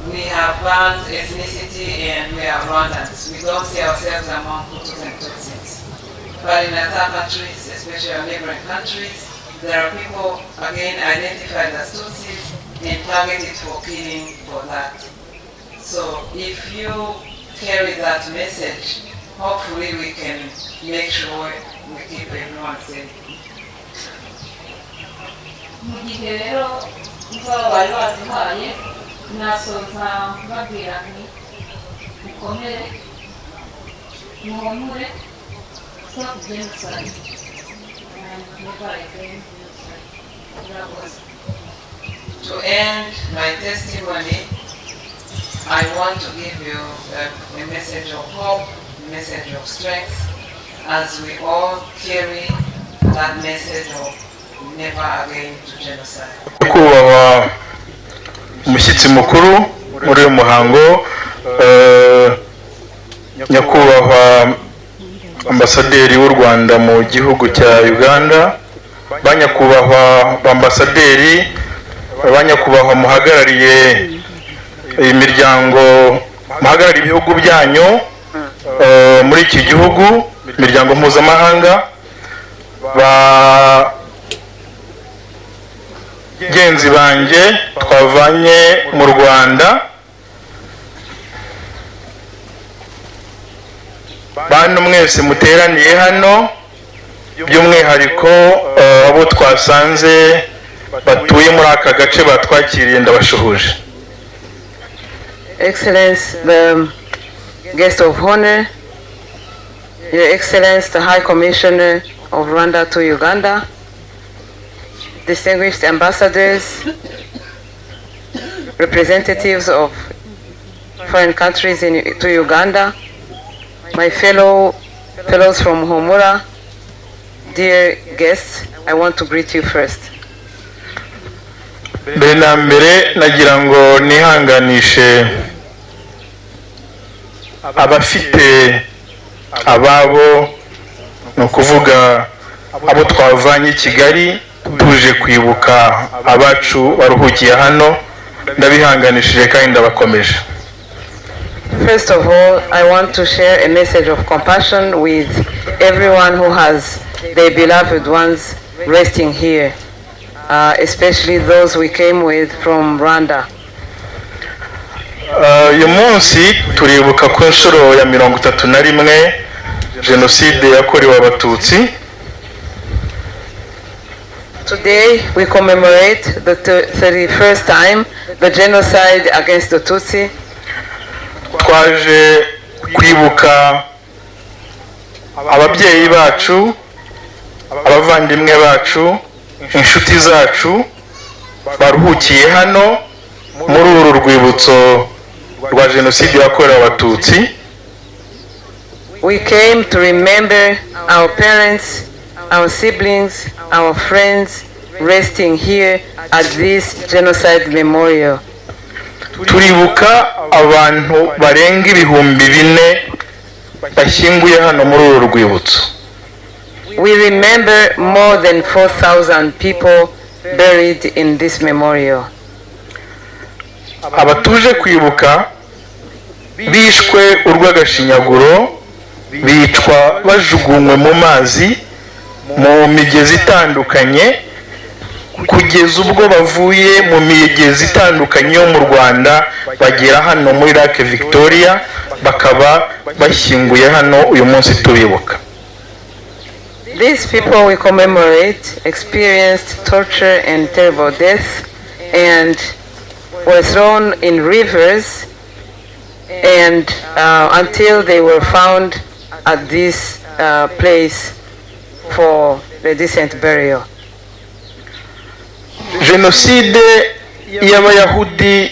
we have learned ethnicity and we are Rwandans. We don't see ourselves among Hutus and Tutsis. But in other countries, especially our neighboring countries, there are people, again, identified as Tutsis and targeted for killing for that. So if you carry that message, hopefully we can make sure we keep everyone safe. Mu gihe rero niba bari bazihaye nasoza babwira nti mukomere muhumure stop genocide and never again genocide. To end my testimony, I want to give you a message of hope, a message of strength, as we all carry that message of never again to genocide. Kubahwa umushyitsi mukuru muri uyu muhango, nyakubahwa ambasaderi w'u Rwanda mu gihugu cya Uganda, banyakubahwa ambasaderi, banyakubahwa muhagarariye imiryango, muhagarariye ibihugu byanyu muri iki gihugu, imiryango mpuzamahanga, bagenzi banjye twavanye mu Rwanda, bantu mwese muteraniye hano, by'umwihariko abo twasanze batuye muri aka gace batwakiriye, ndabashuhuje. Excellence, the guest of honor, Your Excellence, the High Commissioner of Rwanda to Uganda, distinguished ambassadors, representatives of foreign countries to Uganda, my fellows from Homura, dear guests, I want to greet you first. Mbere na mbere nagira ngo nihanganishe abafite ababo, no kuvuga abo twavanye Kigali tuje kwibuka abacu baruhukiye hano, ndabihanganishije kandi ndabakomeje. First of all, I want to share a message of compassion with everyone who has their beloved ones resting here, especially those we came with from Rwanda. Uyu munsi turibuka ku nshuro ya 31 Jenoside yakorewe Abatutsi. Today we commemorate the 31st time the genocide against the Tutsi. Twaje kwibuka ababyeyi bacu, abavandimwe bacu, inshuti zacu baruhukiye hano muri uru rwibutso rwa Jenoside yakorewe Abatutsi. We came to remember our parents, our siblings, our friends resting here at this genocide memorial. Turibuka abantu barenga 4,000 bashyinguye hano muri uru rwibutso. We remember more than 4,000 people buried in this memorial. Abatuje kwibuka bishwe urw'agashinyaguro, bicwa bajugunywe mu mazi mu migezi itandukanye, kugeza ubwo bavuye mu migezi itandukanye yo mu Rwanda bagera hano muri Lake Victoria, bakaba bashyinguye hano uyu munsi tubibuka. These people we commemorate experienced torture and terrible death and were thrown in rivers and until they were found at this place for the decent burial. Jenoside y'Abayahudi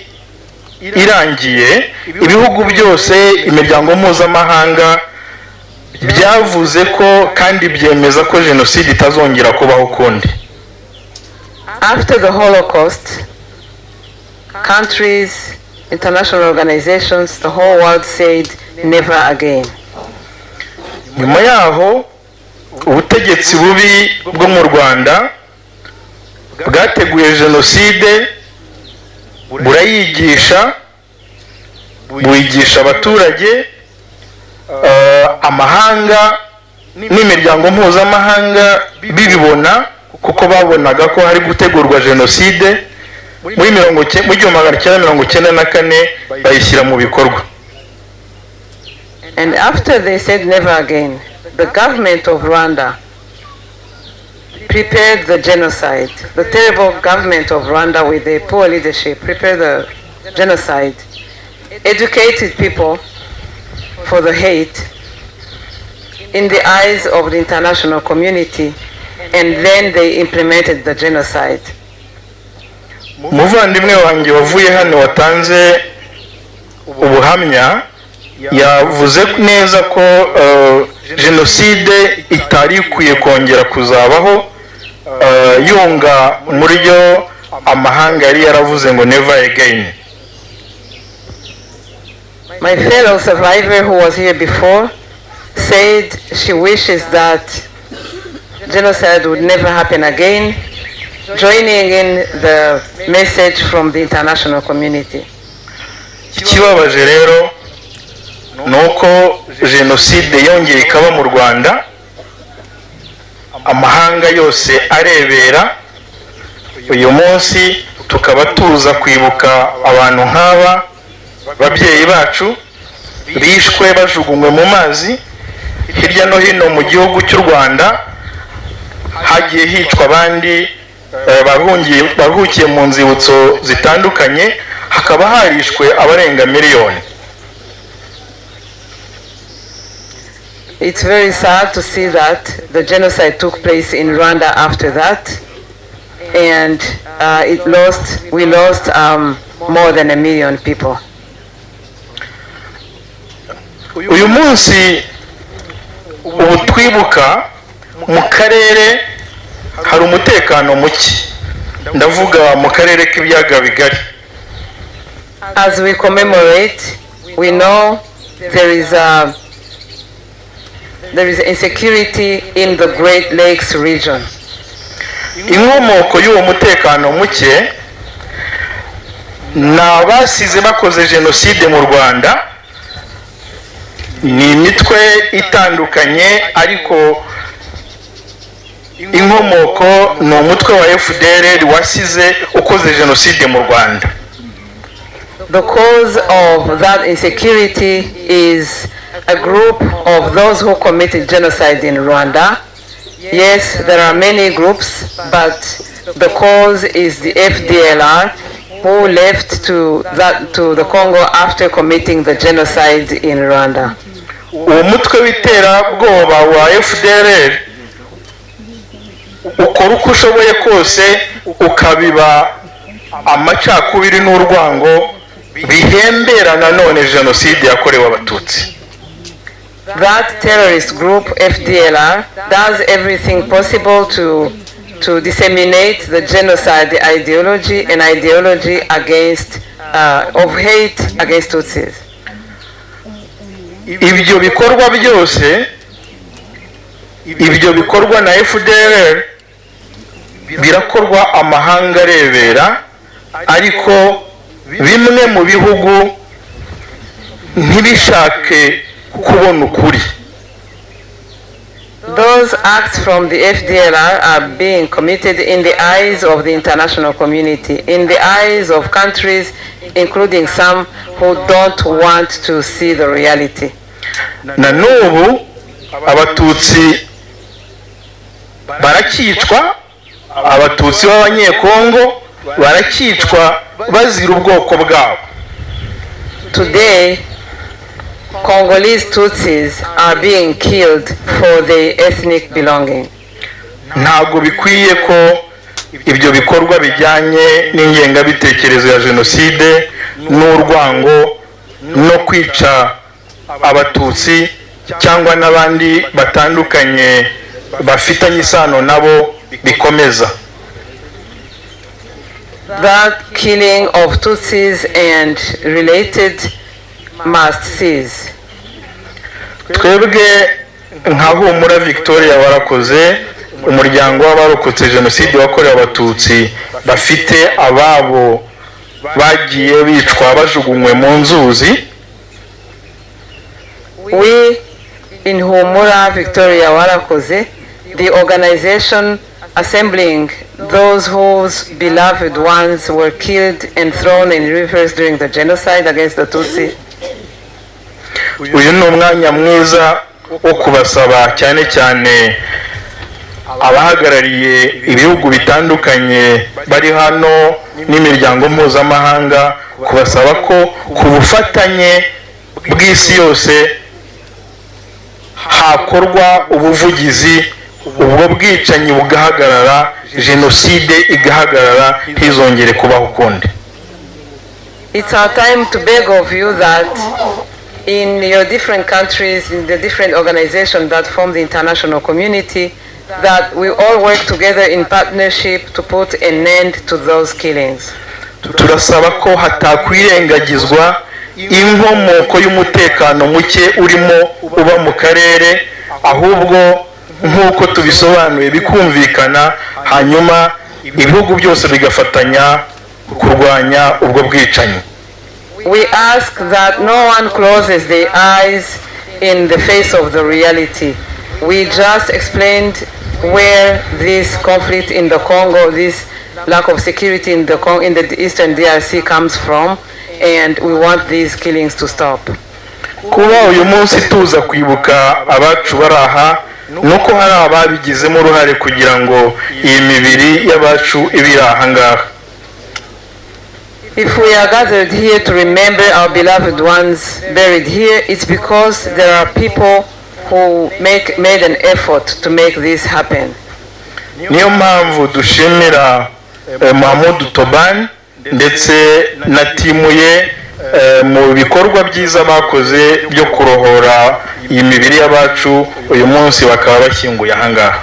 irangiye, ibihugu byose, imiryango mpuzamahanga byavuze ko kandi byemeza ko Jenoside itazongera kubaho ukundi. After the Holocaust, countries, international organizations, the whole world said never again. Nyuma yaho ubutegetsi bubi bwo mu Rwanda bwateguye Jenoside, burayigisha, buyigisha abaturage, amahanga n'imiryango mpuzamahanga bibibona kuko babonaga ko hari gutegurwa Jenoside. Muri 1994 bayishyira mu bikorwa. And after they said never again, the government of Rwanda prepared the genocide. The terrible government of Rwanda with the poor leadership prepared the genocide, educated people for the hate in the eyes of the international community, and then they implemented the genocide. Umuvandimwe wanjye wavuye hano watanze ubuhamya yavuze neza ko Jenoside itari ikwiye kongera kuzabaho, yunga muri yo amahanga yari yaravuze ngo never again. My fellow survivor who was here before said she wishes that genocide would never happen again, joining in the message from the international community. Ikibabaje rero nuko Jenoside yongeye ikaba mu Rwanda, amahanga yose arebera. Uyu munsi tukaba tuza kwibuka abantu nk'aba babyeyi bacu bishwe bajugunywe mu mazi. Hirya no hino mu gihugu cy'u Rwanda hagiye hicwa abandi bahugiye mu nzibutso zitandukanye, hakaba harishwe abarenga miliyoni. It's very sad to see that the genocide took place in Rwanda after that, and we lost more than 1 million people. Uyu munsi ubu twibuka mu karere hari umutekano muke, ndavuga mu karere k'ibiyaga bigari. As we commemorate, we know there is insecurity in the Great Lakes region. Inkomoko y'uwo mutekano muke n'abasize bakoze Jenoside mu Rwanda, ni imitwe itandukanye, ariko inkomoko ni umutwe wa FDR wasize ukoze Jenoside mu Rwanda. The cause of that insecurity is a group of those who committed genocide in Rwanda. Yes, there are many groups, but the cause is the FDLR, who left to the Congo after committing the genocide in Rwanda. Uwo mutwe w'iterabwoba wa FDR ukora uko ushoboye kose ukabiba amacakubiri n'urwango bihembera nanone Jenoside yakorewe Abatutsi. That terrorist group, FDLR, does everything possible to disseminate the genocide ideology, an ideology against of hate against Tutsis. Ibyo bikorwa byose, ibyo bikorwa na FDLR birakorwa amahanga arebera, ariko bimwe mu bihugu ntibishake kubona ukuri. Those acts from the FDLR are being committed in the eyes of the international community, in the eyes of countries, including some who don't want to see the reality. Na n'ubu abatutsi barakicwa, abatutsi b'abanyekongo barakicwa bazira ubwoko bwabo. Today, Congolese Tutsis are being killed for their ethnic belonging. Ntabwo bikwiye ko ibyo bikorwa bijyanye n'ingengabitekerezo ya jenoside n'urwango no kwica abatutsi cyangwa n'abandi batandukanye bafitanye isano nabo bikomeza. That killing of Tutsis and related must cease. Twebwe nka Humura Victoria warakoze umuryango w'abarokotse jenoside wakorewe abatutsi bafite ababo bagiye bicwa bajugunywe mu nzuzi. We in Humura Victoria warakoze, the organization assembling those whose beloved ones were killed and thrown in rivers during the genocide against the Tutsi. Uyu ni umwanya mwiza wo kubasaba cyane cyane abahagarariye ibihugu bitandukanye bari hano n'imiryango mpuzamahanga, kubasaba ko ku bufatanye bw'isi yose hakorwa ubuvugizi, ubwo bwicanyi bugahagarara, jenoside igahagarara, ntizongere kubaho ukundi. It's our time to beg of you that in your different countries, in the different organizations that form the international community, that we all work together in partnership to put an end to those killings. Turasaba ko hatakwirengagizwa inkomoko y'umutekano muke urimo uba mu karere, ahubwo nk'uko tubisobanuye bikumvikana, hanyuma ibihugu byose bigafatanya kurwanya ubwo bwicanyi. We ask that no one closes their eyes in the face of the reality. We just explained where this conflict in the Congo, this lack of security in the eastern DRC comes from, and we want these killings to stop. Kuba uyu munsi tuza kwibuka abacu baraha nuko hari ababigizemo uruhare kugira ngo iyi mibiri y'abacu ibiraha ngaha. If we are gathered here to remember our beloved ones buried here, it's because there are people who made an effort to make this happen. Niyo mpamvu dushimira Mahmoud Toban ndetse na timu ye mu bikorwa byiza bakoze byo kurohora iyi mibiri y'abacu uyu munsi bakaba bashyinguye ahangaha.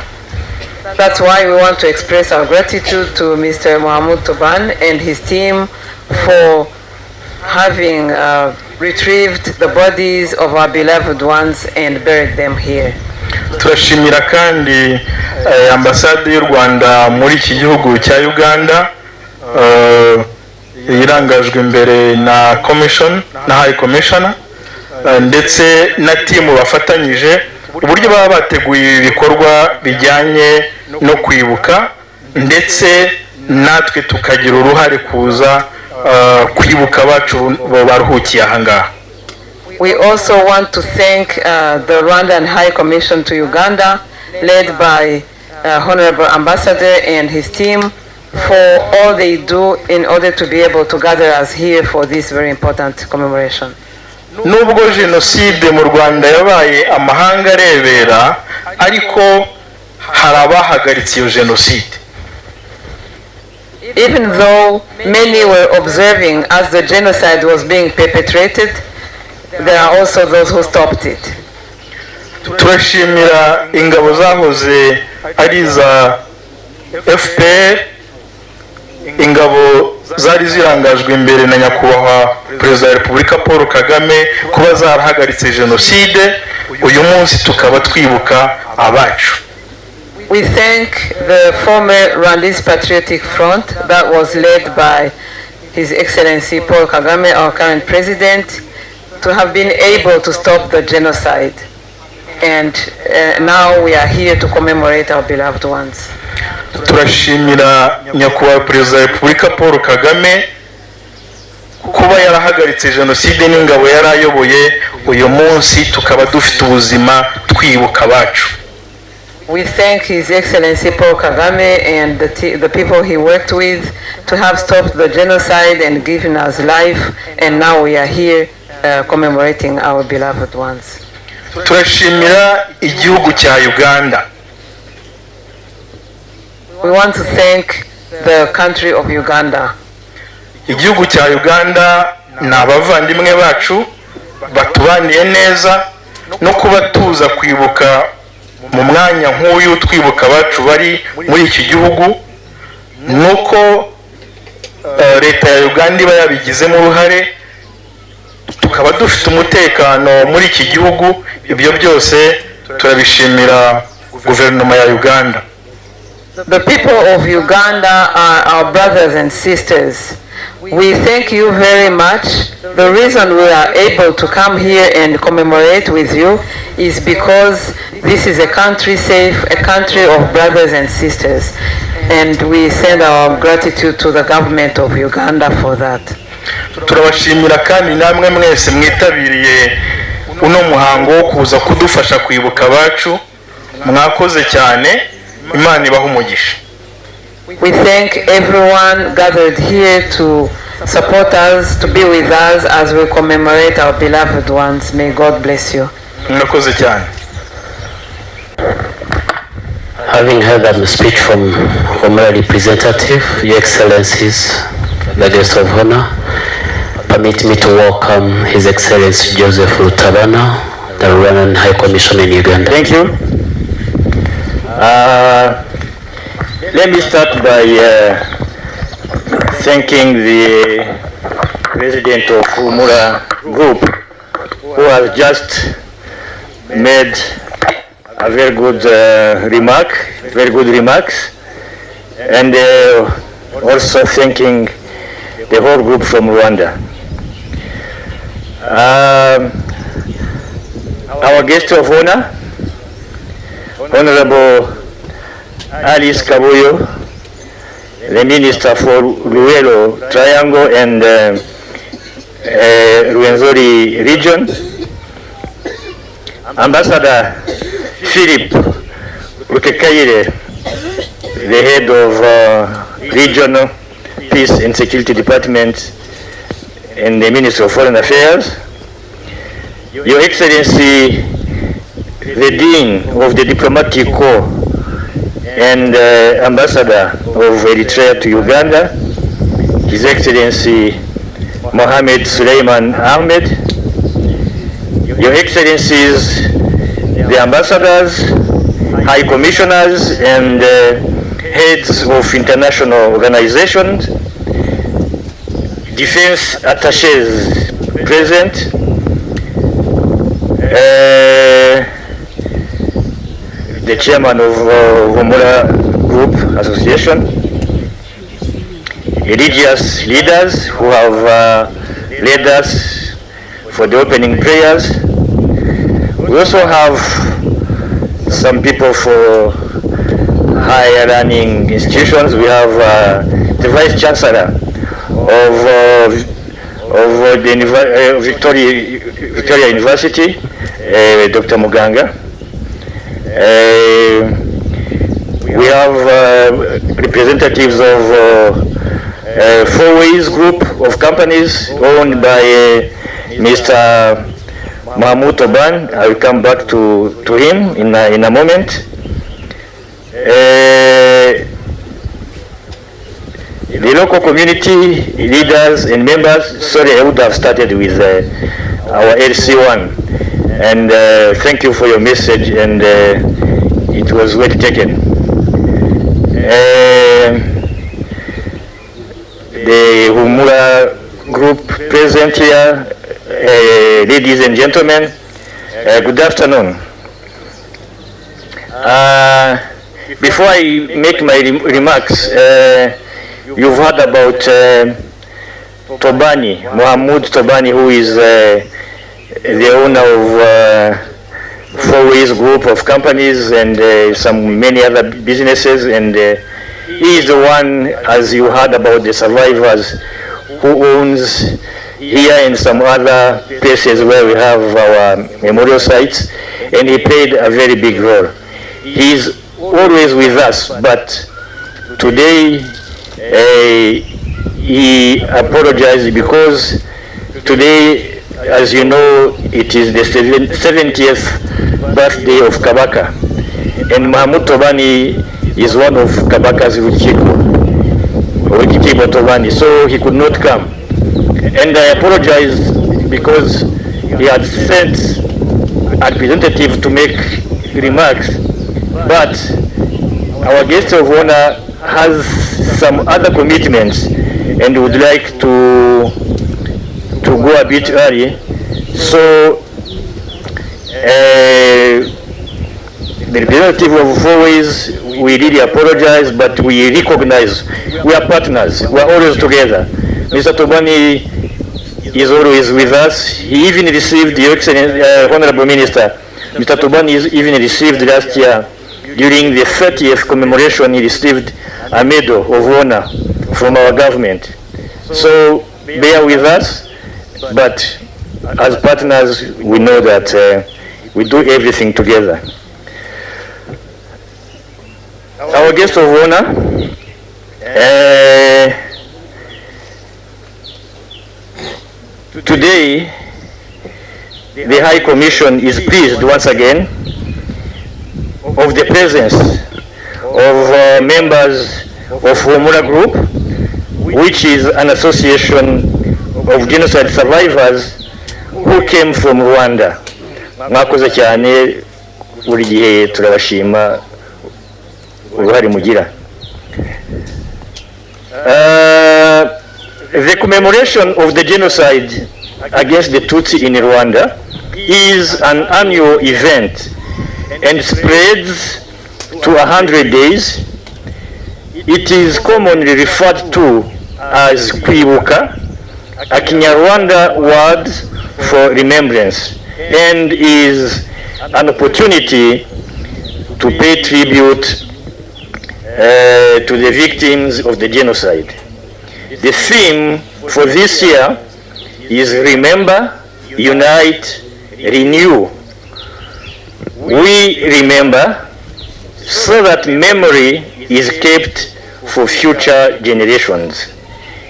That's why we want to express our gratitude to Mr. Mahmoud Toban and his team for having retrieved the bodies of our beloved ones and buried them here. Turashimira kandi ambasade y'u Rwanda muri iki gihugu cya Uganda irangajwe imbere na commission na high commissioner ndetse na timu bafatanyije uburyo baba bateguye ibikorwa bijyanye no kwibuka, ndetse natwe tukagira uruhare kuza kwibuka abacu baruhukiye ahangaha. We also want to thank the Rwandan High Commission to Uganda, led by Honorable Ambassador and his team, for all they do in order to be able to gather us here for this very important commemoration. Nubwo jenoside mu Rwanda yabaye amahanga arebera, ariko hari abahagaritse iyo jenoside. Even though many were observing as the genocide was being perpetrated, there are also those who stopped it. Turashimira ingabo zahoze ari za FPR, ingabo zari zirangajwe imbere na nyakubahwa Perezida wa Repubulika Paul Kagame kuba zarahagaritse jenoside, uyu munsi tukaba twibuka abacu. We thank the former Rwandese Patriotic Front that was led by His Excellency Paul Kagame, our current president, to have been able to stop the genocide. And now we are here to commemorate our beloved ones. Turashimira nyakubahwa Perezida wa Repubulika Paul Kagame kuba yarahagaritse Jenoside n'ingabo yarayoboye uyu munsi tukaba dufite ubuzima twibuka abacu. We thank His Excellency Paul Kagame and the people he worked with to have stopped the genocide and given us life, and now we are here commemorating our beloved ones. Turashimira igihugu cya Uganda. We want to thank the country of Uganda. Igihugu cya Uganda ni abavandimwe bacu batubaniye neza no kuba tuza kwibuka mu mwanya nk'uyu twibuka abacu bari muri iki gihugu nuko leta ya Uganda iba yabigizemo uruhare tukaba dufite umutekano muri iki gihugu. Ibyo byose turabishimira guverinoma ya Uganda. The people of Uganda are our brothers and sisters. We thank you very much. The reason we are able to come here and commemorate with you is because this is a country safe, a country of brothers and sisters. And we send our gratitude to the government of Uganda for that. Turabashimira kandi namwe mwese mwitabiriye uno muhango wo kuza kudufasha kwibuka abacu. Mwakoze cyane. Imana ibahe umugisha. We thank everyone gathered here to support us, to be with us as we commemorate our beloved ones. May God bless you. Mwakoze cyane. Having heard that speech from Honorable Representative, Your Excellencies, the guest of honor, permit me to welcome His Excellency Joseph Rutabana, the Rwandan High Commissioner in Uganda. Thank you. Let me start by thanking the President of Umura Group, who has just made a very good remarks, and also thanking the whole group from Rwanda. Our guest of honor, Honorable Alice Kabuyo, the Minister for Luelo Triangle and Rwenzori region, Ambassador Philip Rukekaire, the head of Regional Peace and Security Department in the Ministry of Foreign Affairs, Your Excellency, the Dean of the Diplomatic Corps and Ambassador of Eritrea to Uganda, His Excellency Mohamed Suleiman Ahmed, Your Excellencies, the Ambassadors, High Commissioners, and heads of international organizations, defense attaches present, the chairman of Humura Group Association, religious leaders who have led us for the opening prayers. We also have some people for higher learning institutions. We have the Vice Chancellor of the Victoria University, Dr. Muganga. We have representatives of Four Ways Group of companies owned by Mr. Mahmoud Toban. I will come back to him in a moment. The local community leaders and members, sorry, I would have started with our LC1. And thank you for your message, and it was well taken. The Humura group present here, ladies and gentlemen, good afternoon. Before I make my remarks, you've heard about Tobani, Mohamed Tobani, who is the owner of Four Ways Group of companies and some many other businesses, and he is the one, as you heard about the survivors, who owns here and some other places where we have our memorial sites, and he played a very big role. He is always with us, but today he apologized because today, as you know, it is the 70th birthday of Kabaka, and Mahmoud Tobani is one of Kabaka's Wikitibo Tobani, so he could not come. And I apologize because he had sent a representative to make remarks, but our guest of honor has some other commitments and would like to go a bit early. So the representative of Four Ways, we really apologize, but we recognize we are partners, we are always together. Mr. Tobani is always with us. He even received, Your Excellency, Honorable Minister, Mr. Tobani even received last year, during the 30th commemoration, he received a medal of honor from our government. So bear with us, but as partners, we know that we do everything together. Our guest of honor, today, the High Commission is pleased once again of the presence of members of Humura Group, which is an association of genocide survivors who came from Rwanda. Mwakoze cyane, buri gihe turabashima uruhare mugira. The commemoration of the genocide against the Tutsi in Rwanda is an annual event and spreads to 100 days. It is commonly referred to as Kwibuka, a Kinyarwanda word for remembrance, and is an opportunity to pay tribute to the victims of the genocide. The theme for this year is Remember, Unite, Renew. We remember so that memory is kept for future generations.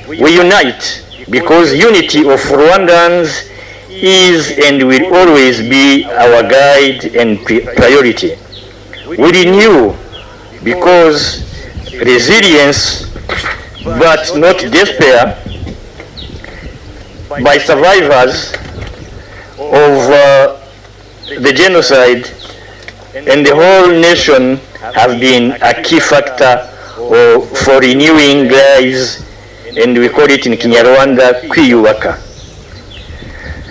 We unite because unity of Rwandans is and will always be our guide and priority. We renew because resilience, but not despair, by survivors of the genocide and the whole nation have been a key factor for renewing lives, and we call it in Kinyarwanda Kwiyubaka.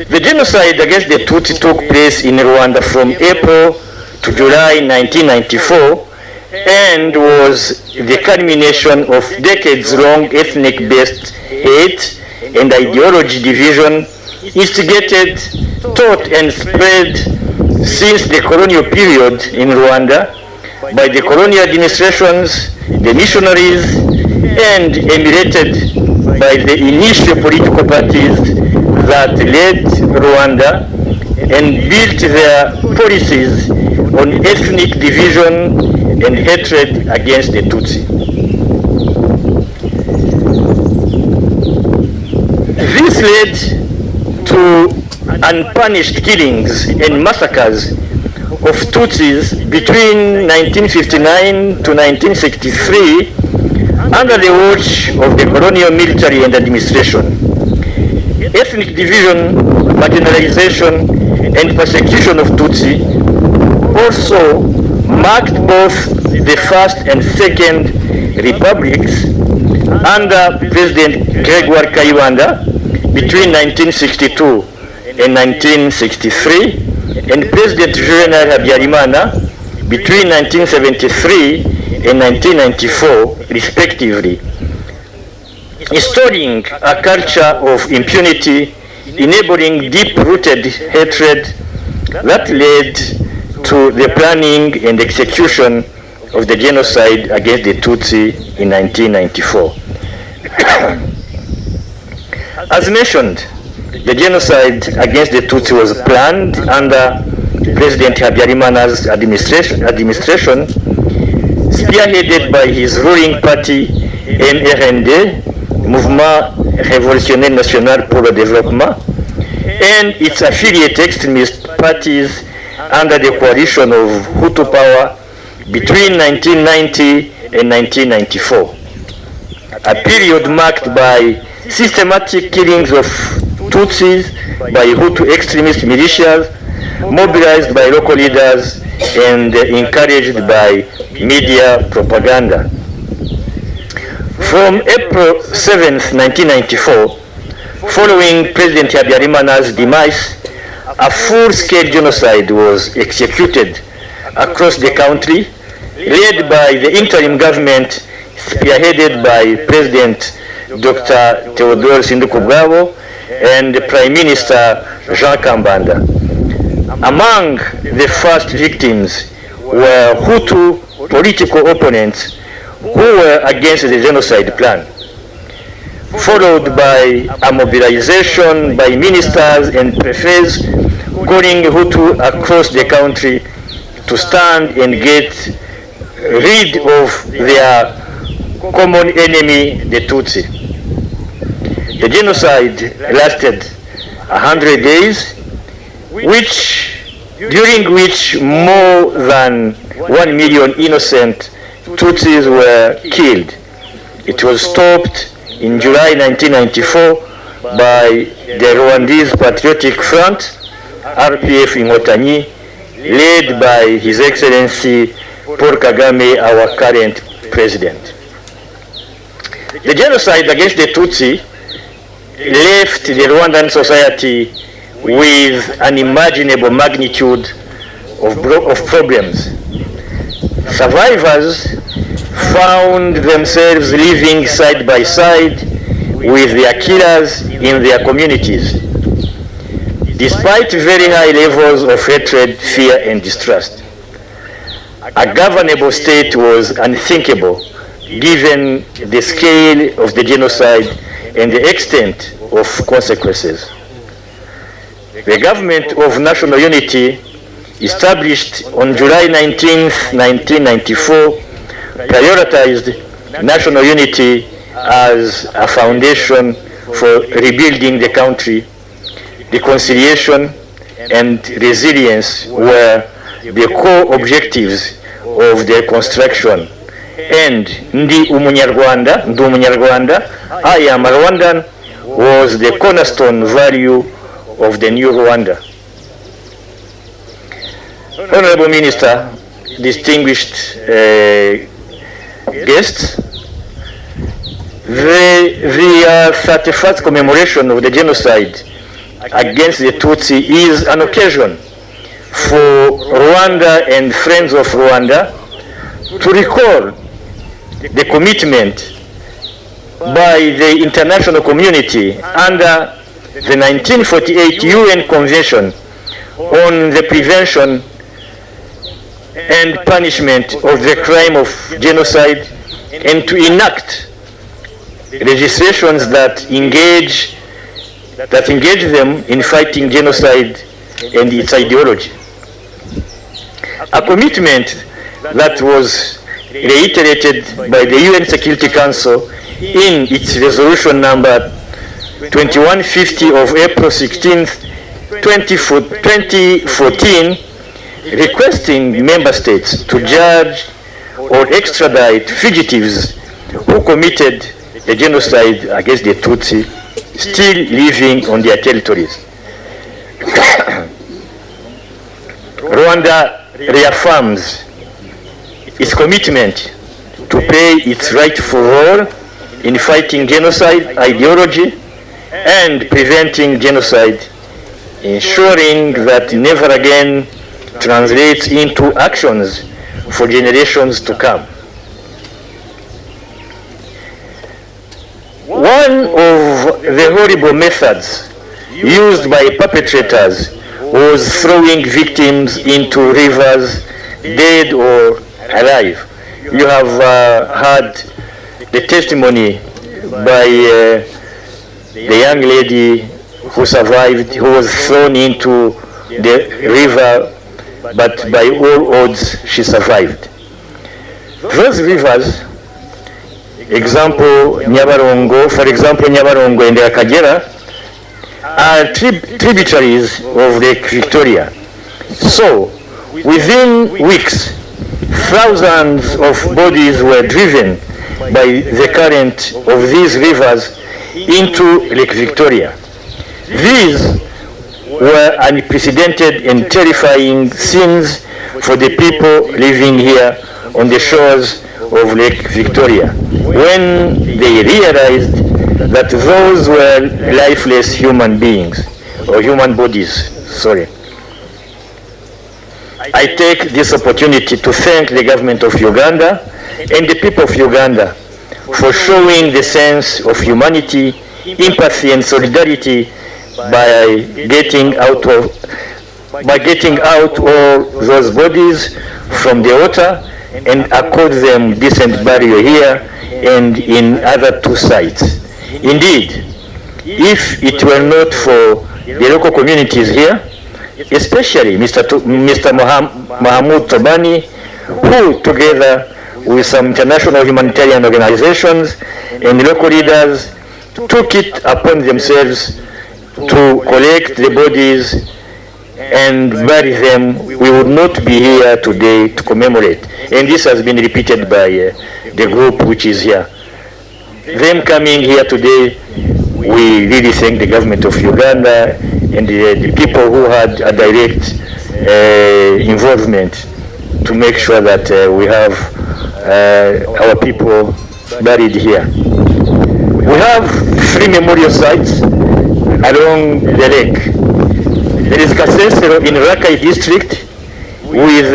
The genocide against the Tutsi took place in Rwanda from April to July 1994 and was the culmination of decades-long ethnic-based hate and ideology division instigated, taught and spread since the colonial period in Rwanda by the colonial administrations, the missionaries, and emulated by the initial political parties that led Rwanda and built their policies on ethnic division and hatred against the Tutsi. This led to unpunished killings and massacres of Tutsis between 1959 to 1963 under the watch of the colonial military and administration. Ethnic division, marginalization, and persecution of Tutsi also marked both the first and second republics under President Gregoire Kayibanda between 1962 and 1963, and President Juvenal Habyarimana between 1973 and 1994, respectively, installing a culture of impunity enabling deep-rooted hatred that led to the planning and execution of the genocide against the Tutsi in 1994. As mentioned, the genocide against the Tutsi was planned under President Habyarimana's administration, spearheaded by his ruling party MRND, Mouvement Révolutionnaire National pour le Développement, and its affiliate extremist parties under the coalition of Hutu power between 1990 and 1994. A period marked by systematic killings of Tutsis by Hutu extremist militias, mobilized by local leaders and encouraged by media propaganda. From April 7, 1994, following President Habyarimana's demise, a full-scale genocide was executed across the country, led by the interim government spearheaded by President Dr. Theodore Sindikubwabo and Prime Minister Jean Kambanda. Among the first victims were Hutu political opponents who were against the genocide plan, followed by a mobilization by ministers and prefects calling Hutu across the country to stand and get rid of their common enemy, the Tutsi. The genocide lasted 100 days, during which more than 1 million innocent Tutsis were killed. It was stopped in July 1994 by the Rwandese Patriotic Front, RPF Inkotanyi, led by His Excellency Paul Kagame, our current president. The genocide against the Tutsi left the Rwandan society with an unimaginable magnitude of problems. Survivors found themselves living side by side with their killers in their communities, despite very high levels of hatred, fear, and distrust. A governable state was unthinkable given the scale of the genocide and the extent of consequences. The government of national unity, established on July 19, 1994, prioritized national unity as a foundation for rebuilding the country. Reconciliation and resilience were the core objectives of the reconstruction. And Ndi Umunyarwanda, I am a Rwandan, was the cornerstone value of the new Rwanda. Honorable Minister, distinguished guests, the 31st commemoration of the genocide against the Tutsi is an occasion for Rwanda and friends of Rwanda to recall the commitment by the international community under the 1948 UN Convention on the Prevention and Punishment of the Crime of Genocide, and to enact legislations that engage them in fighting genocide and its ideology. A commitment that was reiterated by the UN Security Council in its resolution number 2150 of April 16, 2014, requesting member states to judge or extradite fugitives who committed the genocide against the Tutsi still living on their territories. Rwanda reaffirms its commitment to play its rightful role in fighting genocide ideology and preventing genocide, ensuring that never again translates into actions for generations to come. One of the horrible methods used by perpetrators was throwing victims into rivers, dead or alive. You have heard the testimony by the young lady who survived, who was thrown into the river, but by all odds she survived. Those rivers, example Nyabarongo, for example Nyabarongo and the Akagera, are tributaries of Lake Victoria. So, within weeks, thousands of bodies were driven by the current of these rivers into Lake Victoria. These were unprecedented and terrifying scenes for the people living here on the shores of Lake Victoria, when they realized that those were lifeless human beings, or human bodies, sorry. I take this opportunity to thank the government of Uganda and the people of Uganda for showing the sense of humanity, empathy and solidarity by getting out all those bodies from the water and accord them decent burial here and in other two sites. Indeed, if it were not for the local communities here, especially Mr. Mahmoud Tobani, who together with some international humanitarian organizations and local leaders took it upon themselves to collect the bodies and bury them, we would not be here today to commemorate. And this has been repeated by the group which is here. Them coming here today, we really thank the government of Uganda and the people who had a direct involvement to make sure that we have our people buried here. We have 3 memorial sites along the lake. There is Kasesero in Rakai district with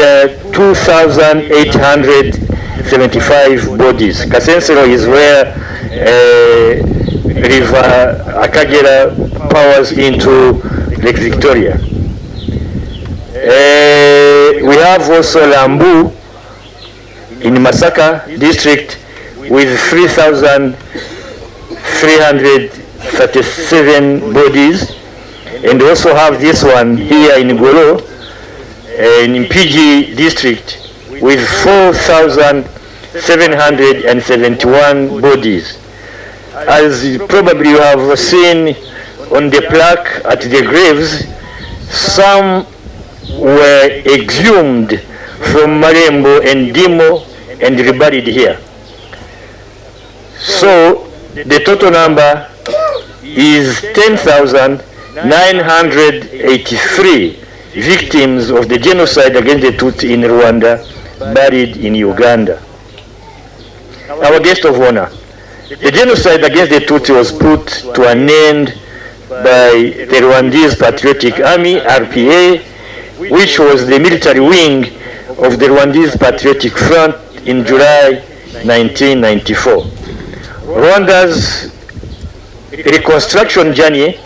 2,875 bodies. Kasesero is where River Akagera powers into Lake Victoria. We have also Lambu in Masaka district with 3,337 bodies, and also have this one here in Golo in PG district with 4,771 bodies. As probably you have seen on the plaque at the graves, some were exhumed from Marembo and Dimo and reburied here. So the total number is 10,983 victims of the genocide against the Tutsi in Rwanda buried in Uganda. Our guest of honor, the genocide against the Tutsi was put to an end by the Rwandese Patriotic Army, RPA, which was the military wing of the Rwandese Patriotic Front in July 1994. Rwanda's reconstruction journey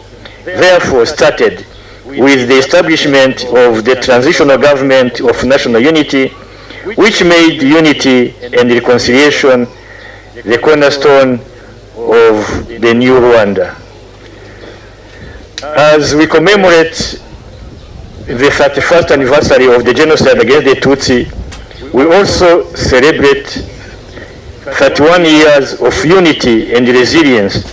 therefore started with the establishment of the transitional government of national unity, which made unity and reconciliation the cornerstone of the new Rwanda. As we commemorate the 31st anniversary of the genocide against the Tutsi, we also celebrate 31 years of unity and resilience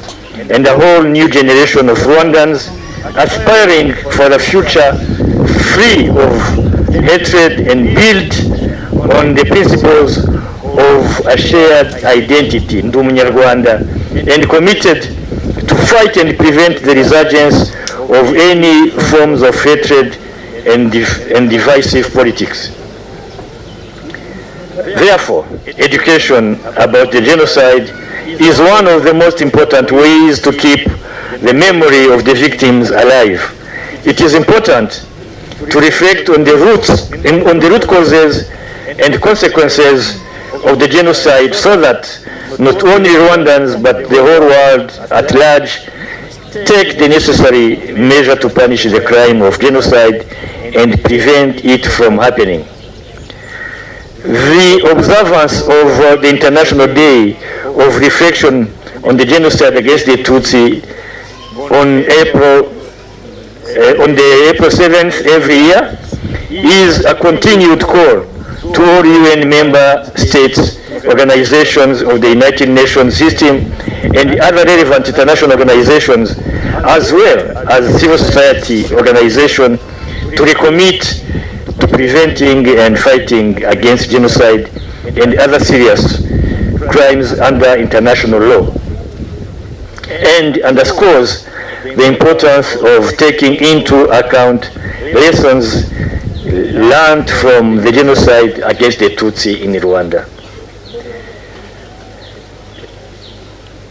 and a whole new generation of Rwandans aspiring for a future free of hatred and built on the principles of a shared identity, Ndi Umunyarwanda, and committed to fight and prevent the resurgence of any forms of hatred and divisive politics. Therefore, education about the genocide is one of the most important ways to keep the memory of the victims alive. It is important to reflect on the roots and on the root causes and consequences of the genocide, so that not only Rwandans but the whole world at large take the necessary measure to punish the crime of genocide and prevent it from happening. The observance of the International Day of Reflection on the Genocide against the Tutsi on the April 7th every year is a continued call to all UN member states, organizations of the United Nations system, and other relevant international organizations, as well as civil society organizations, to recommit to preventing and fighting against genocide and other serious crimes under international law, and underscores the importance of taking into account lessons learned from the genocide against the Tutsi in Rwanda.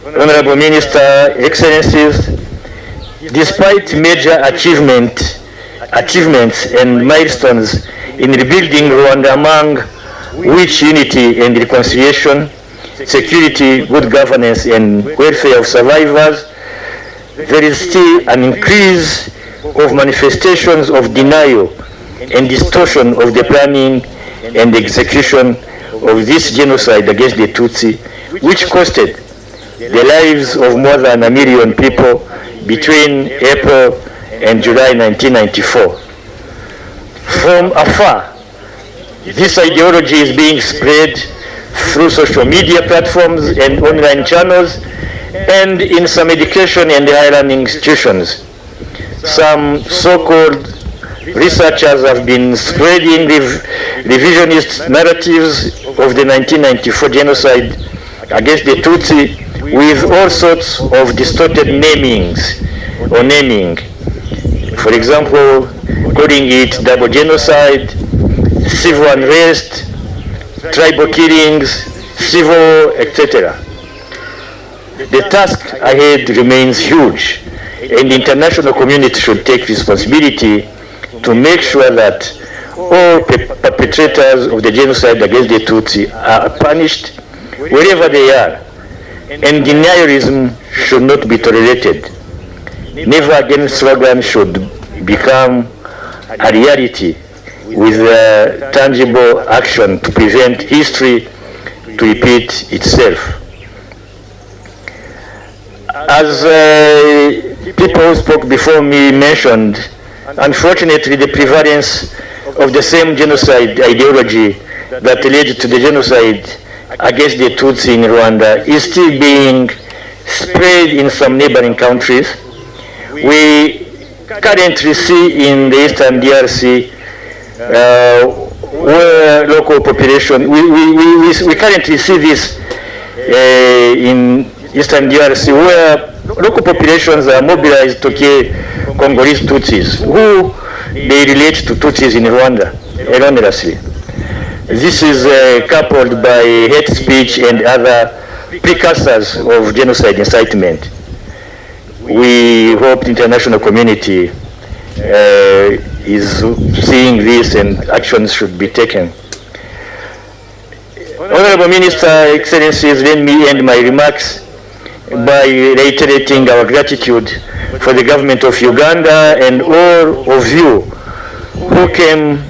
Honorable Minister, Excellencies, despite major achievements and milestones in rebuilding Rwanda, among which unity and reconciliation, security, good governance, and welfare of survivors, there is still an increase of manifestations of denial and distortion of the planning and execution of this genocide against the Tutsi, which costed the lives of more than 1 million people between April and July 1994. From afar, this ideology is being spread through social media platforms and online channels, and in some education and higher learning institutions. Some so-called researchers have been spreading revisionist narratives of the 1994 genocide against the Tutsi with all sorts of distorted naming. For example, calling it double genocide, civil unrest, tribal killings, civil, etc. The task ahead remains huge, and the international community should take responsibility to make sure that all perpetrators of the genocide against the Tutsi are punished wherever they are, and denialism should not be tolerated. Never again slogan should become a reality with tangible action to prevent history to repeat itself. As people who spoke before me mentioned, unfortunately the prevalence of the same genocide ideology that led to the genocide against the Tutsi in Rwanda is still being spread in some neighboring countries. We currently see in the Eastern DRC where local population, we currently see this in Eastern DRC where local populations are mobilized to kill Congolese Tutsis, who they relate to Tutsis in Rwanda erroneously. This is coupled by hate speech and other precursors of genocide incitement. We hope the international community is seeing this and actions should be taken. Honorable Minister, Excellencies, let me end my remarks by reiterating our gratitude for the government of Uganda and all of you who came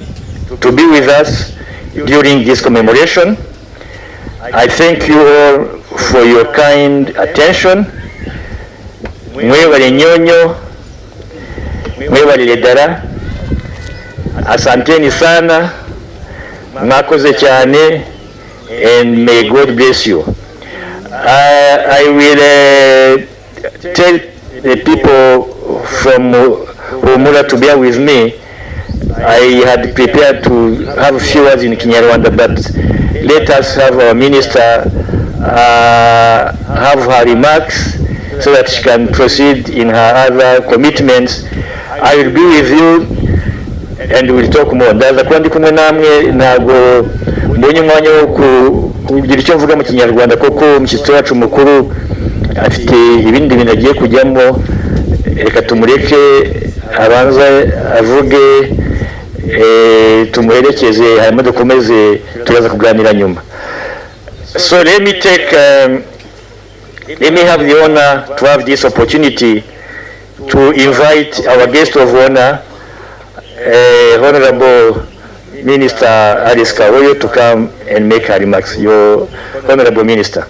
to be with us during this commemoration. I thank you all for your kind attention. Mwebale nyonyo, mwebale ledara, asanteni sana, mwakoze cyane, and may God bless you. I will tell the people from Humura to bear with me. I had prepared to have a few words in Kinyarwanda, but let us have our minister have her remarks so that she can proceed in her other commitments. I will be with you and we'll talk more. Ndaza kuba ndi kumwe namwe, ntabwo mbonye umwanya wo kugira icyo mvuga mu Kinyarwanda kuko umushyitsi wacu mukuru afite ibindi bintu agiye kujyamo. Reka tumureke abanza avuge, tumuherekeze hanyuma dukomeze turaza kuganira nyuma. So let me have the honor to have this opportunity to invite our guest of honor, Honorable Minister Alice Kawoyo, to come and make her remarks. Your Honorable Minister.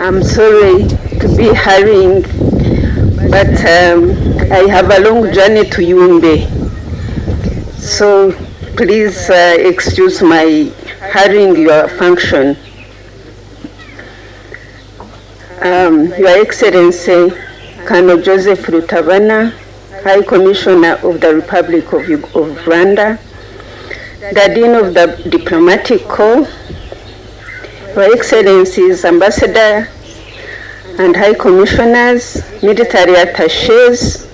I'm sorry to be hurrying, but I have a long journey to Yumbe. So please excuse my hurrying your function. Your Excellency, Colonel Joseph Rutabana, High Commissioner of the Republic of Rwanda, the Dean of the Diplomatic Corps, Your Excellencies, Ambassador and High Commissioners, military attachés,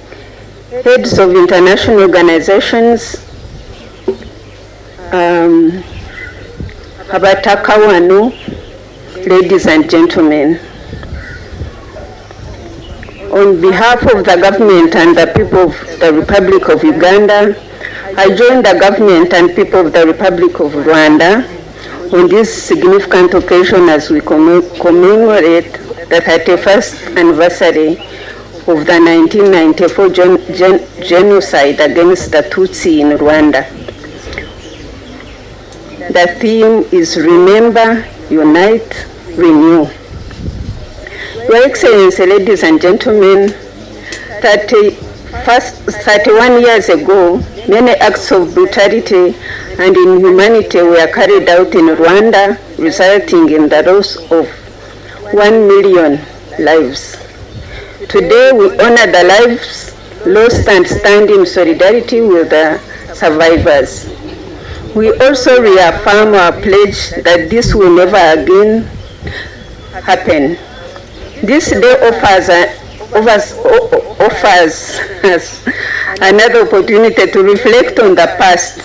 heads of international organizations, Abatakawanu, ladies and gentlemen. On behalf of the government and the people of the Republic of Uganda, I join the government and people of the Republic of Rwanda on this significant occasion as we commemorate the 31st anniversary of the 1994 genocide against the Tutsi in Rwanda. The theme is Remember, Unite, Renew. Your Excellency, ladies and gentlemen, 31 years ago, many acts of brutality and inhumanity were carried out in Rwanda, resulting in the loss of 1 million lives. Today, we honor the lives lost and stand in solidarity with the survivors. We also reaffirm our pledge that this will never again happen. This day offers us another opportunity to reflect on the past,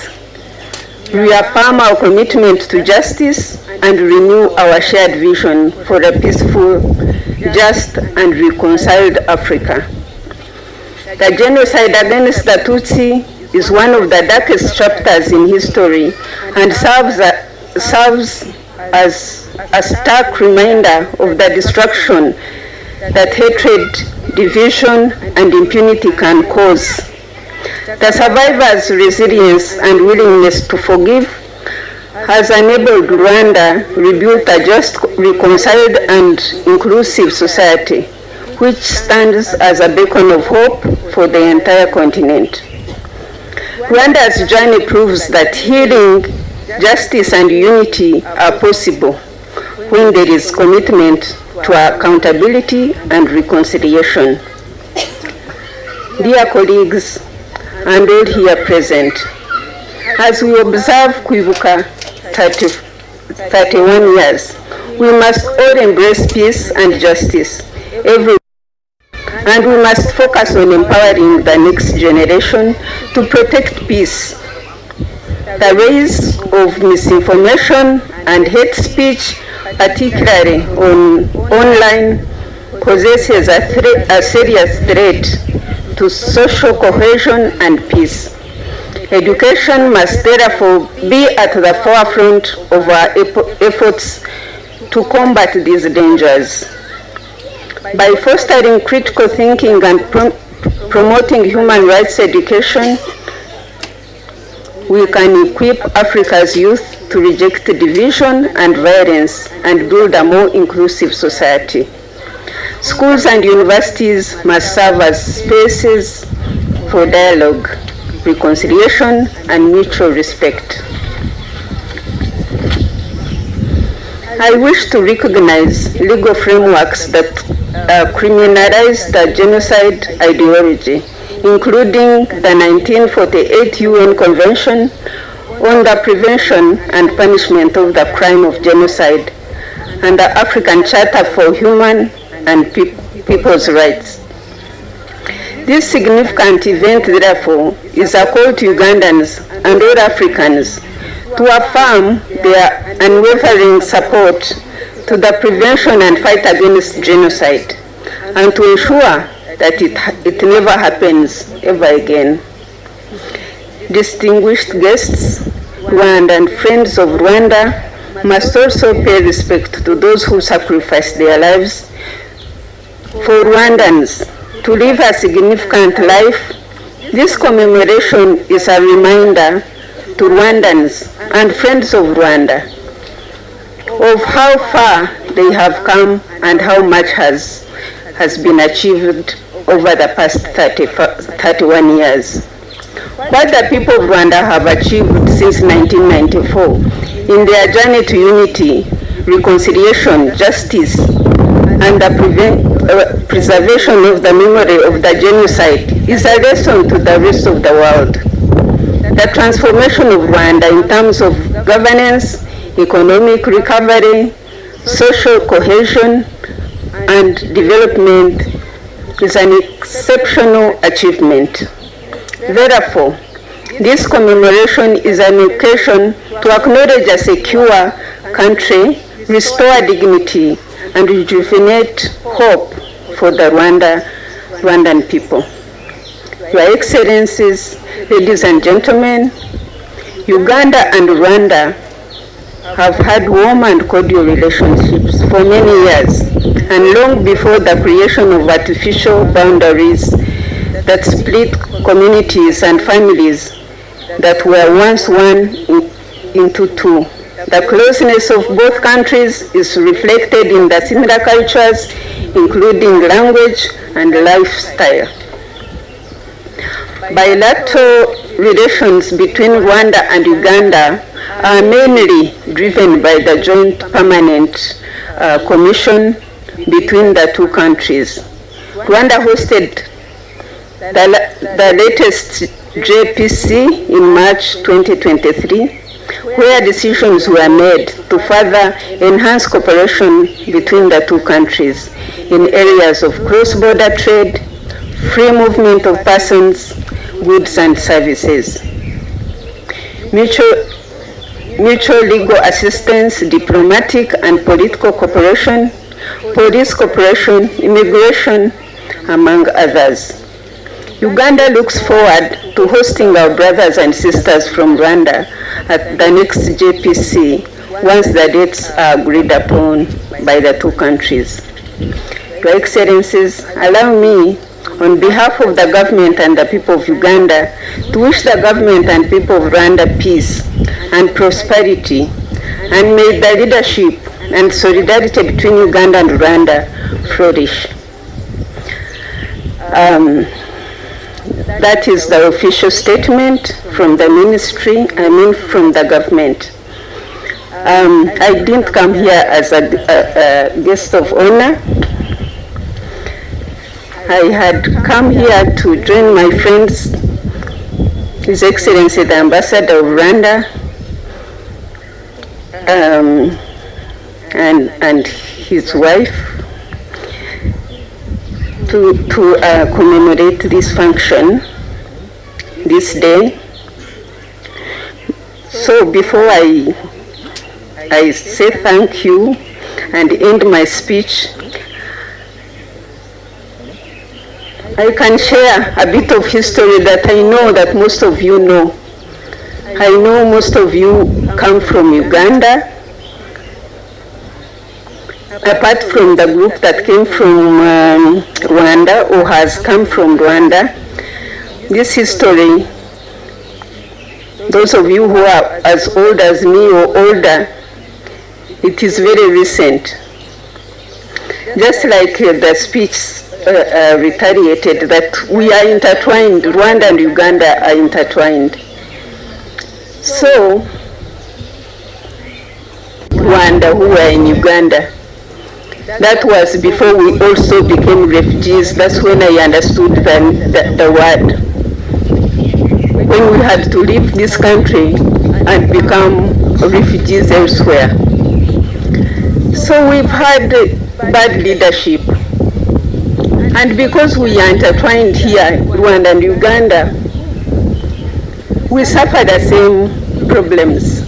reaffirm our commitment to justice, and renew our shared vision for a peaceful, just, and reconciled Africa. The genocide against the Tutsi is one of the darkest chapters in history and serves as a stark reminder of the destruction that hatred, division, and impunity can cause. The survivors' resilience and willingness to forgive has enabled Rwanda to rebuild a just, reconciled, and inclusive society, which stands as a beacon of hope for the entire continent. Rwanda's journey proves that healing, justice, and unity are possible when there is commitment to accountability and reconciliation. Dear colleagues, and all here present, as we observe Kwibuka 31 years, we must all embrace peace and justice everywhere, and we must focus on empowering the next generation to protect peace. The rise of misinformation and hate speech, particularly online, poses a serious threat to social cohesion and peace. Education must therefore be at the forefront of our efforts to combat these dangers. By fostering critical thinking and promoting human rights education, we can equip Africa's youth to reject division and violence and build a more inclusive society. Schools and universities must serve as spaces for dialogue, reconciliation, and mutual respect. I wish to recognize legal frameworks that criminalize the genocide ideology, including the 1948 UN Convention on the Prevention and Punishment of the Crime of Genocide and the African Charter for Human and People's Rights. This significant event, therefore, is a call to Ugandans and all Africans to affirm their unwavering support to the prevention and fight against genocide, and to ensure that it never happens ever again. Distinguished guests, Rwanda and friends of Rwanda must also pay respect to those who sacrificed their lives for Rwandans to live a significant life. This commemoration is a reminder to Rwandans and friends of Rwanda of how far they have come and how much has been achieved over the past 31 years. What the people of Rwanda have achieved since 1994 in their journey to unity, reconciliation, justice, and the preservation of the memory of the genocide is a lesson to the rest of the world. The transformation of Rwanda in terms of governance, economic recovery, social cohesion, and development is an exceptional achievement. Therefore, this commemoration is an occasion to acknowledge a secure country, restore dignity, and rejuvenate hope for the Rwandan people. Your Excellencies, ladies and gentlemen, Uganda and Rwanda have had warm and cordial relationships for many years, and long before the creation of artificial boundaries that split communities and families that were once one into two. The closeness of both countries is reflected in the similar cultures, including language and lifestyle. Bilateral relations between Rwanda and Uganda are mainly driven by the Joint Permanent Commission between the two countries. Rwanda hosted the latest JPC in March 2023, where decisions were made to further enhance cooperation between the two countries in areas of cross-border trade, free movement of persons, goods and services, mutual legal assistance, diplomatic and political cooperation, police cooperation, immigration, among others. Uganda looks forward to hosting our brothers and sisters from Rwanda at the next JPC once the dates are agreed upon by the two countries. Your Excellencies, allow me, on behalf of the government and the people of Uganda, to wish the government and people of Rwanda peace and prosperity, and may the leadership and solidarity between Uganda and Rwanda flourish. That is the official statement from the ministry, from the government. I didn't come here as a guest of honor. I had come here to join my friends, His Excellency the Ambassador of Rwanda, and his wife, to commemorate this function, this day. So before I say thank you and end my speech, I can share a bit of history that I know that most of you know. I know most of you come from Uganda. Apart from the group that came from Rwanda or has come from Rwanda, this history, those of you who are as old as me or older, it is very recent. Just like the speech reiterated that we are intertwined, Rwanda and Uganda are intertwined. So, Rwanda who were in Uganda, that was before we also became refugees. That's when I understood the word. When we had to leave this country and become refugees elsewhere. So we've had bad leadership. And because we are intertwined here, Rwanda and Uganda, we suffer the same problems.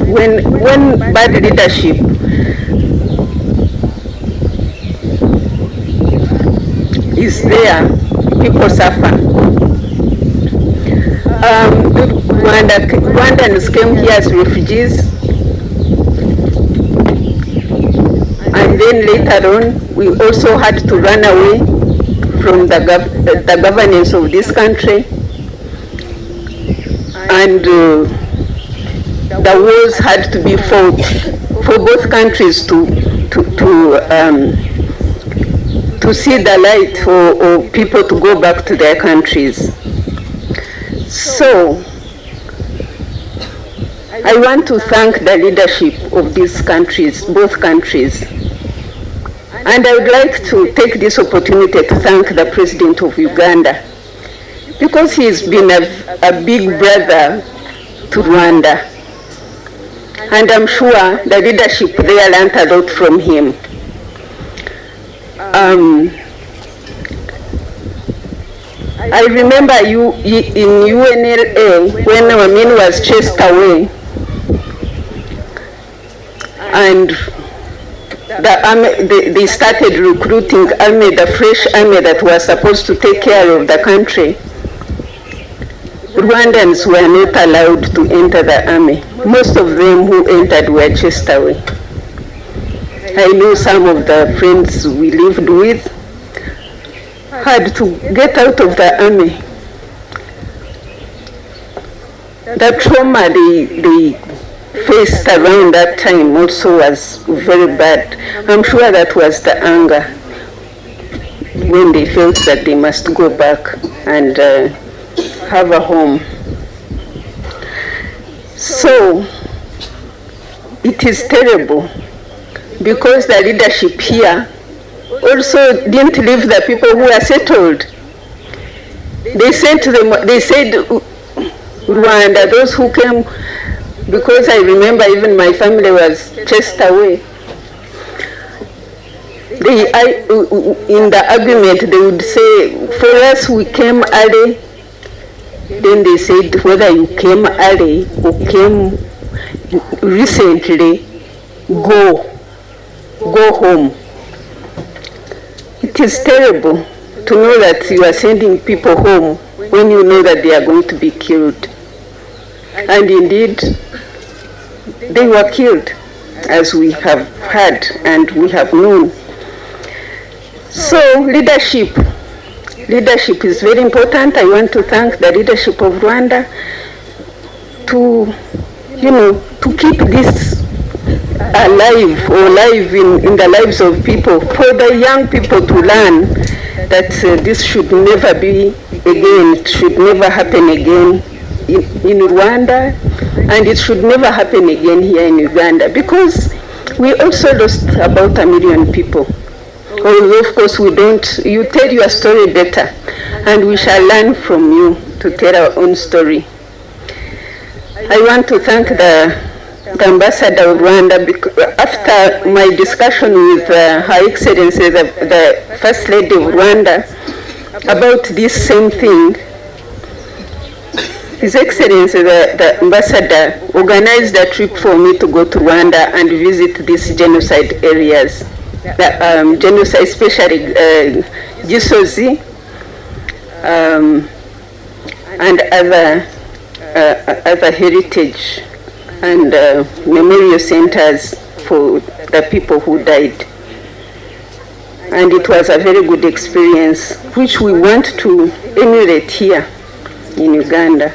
When bad is there, people suffer. Rwandans came here as refugees, and then later on we also had to run away from the governance of this country, and the wars had to be fought for both countries to see the light for people to go back to their countries. So I want to thank the leadership of these countries, both countries. And I would like to take this opportunity to thank the President of Uganda, because he's been a big brother to Rwanda. And I'm sure the leadership there learned a lot from him. I remember you in UNLA when Amin was chased away, and the army, they started recruiting army, the fresh army that was supposed to take care of the country. Rwandans were not allowed to enter the army. Most of them who entered were chased away. I know some of the friends we lived with had to get out of the army. The trauma they faced around that time also was very bad. I'm sure that was the anger when they felt that they must go back and have a home. So it is terrible, because the leadership here also didn't leave the people who are settled. They sent them, they said Rwanda, those who came, because I remember even my family was chased away. In the argument they would say, for us we came early. Then they said, whether you came early or came recently, go home. It is terrible to know that you are sending people home when you know that they are going to be killed. And indeed, they were killed, as we have heard and we have known. So leadership is very important. I want to thank the leadership of Rwanda to keep this alive or live in the lives of people, for the young people to learn that this should never be again, it should never happen again in Rwanda, and it should never happen again here in Uganda, because we also lost about 1 million people. Although of course we don't, you tell your story better, and we shall learn from you to tell our own story. I want to thank the Ambassador of Rwanda, because after my discussion with Her Excellency, the First Lady of Rwanda, about this same thing, His Excellency, the Ambassador, organized a trip for me to go to Rwanda and visit these genocide areas. Genocide, especially Gihugu and other heritage and memorial centers for the people who died. And it was a very good experience, which we want to emulate here in Uganda.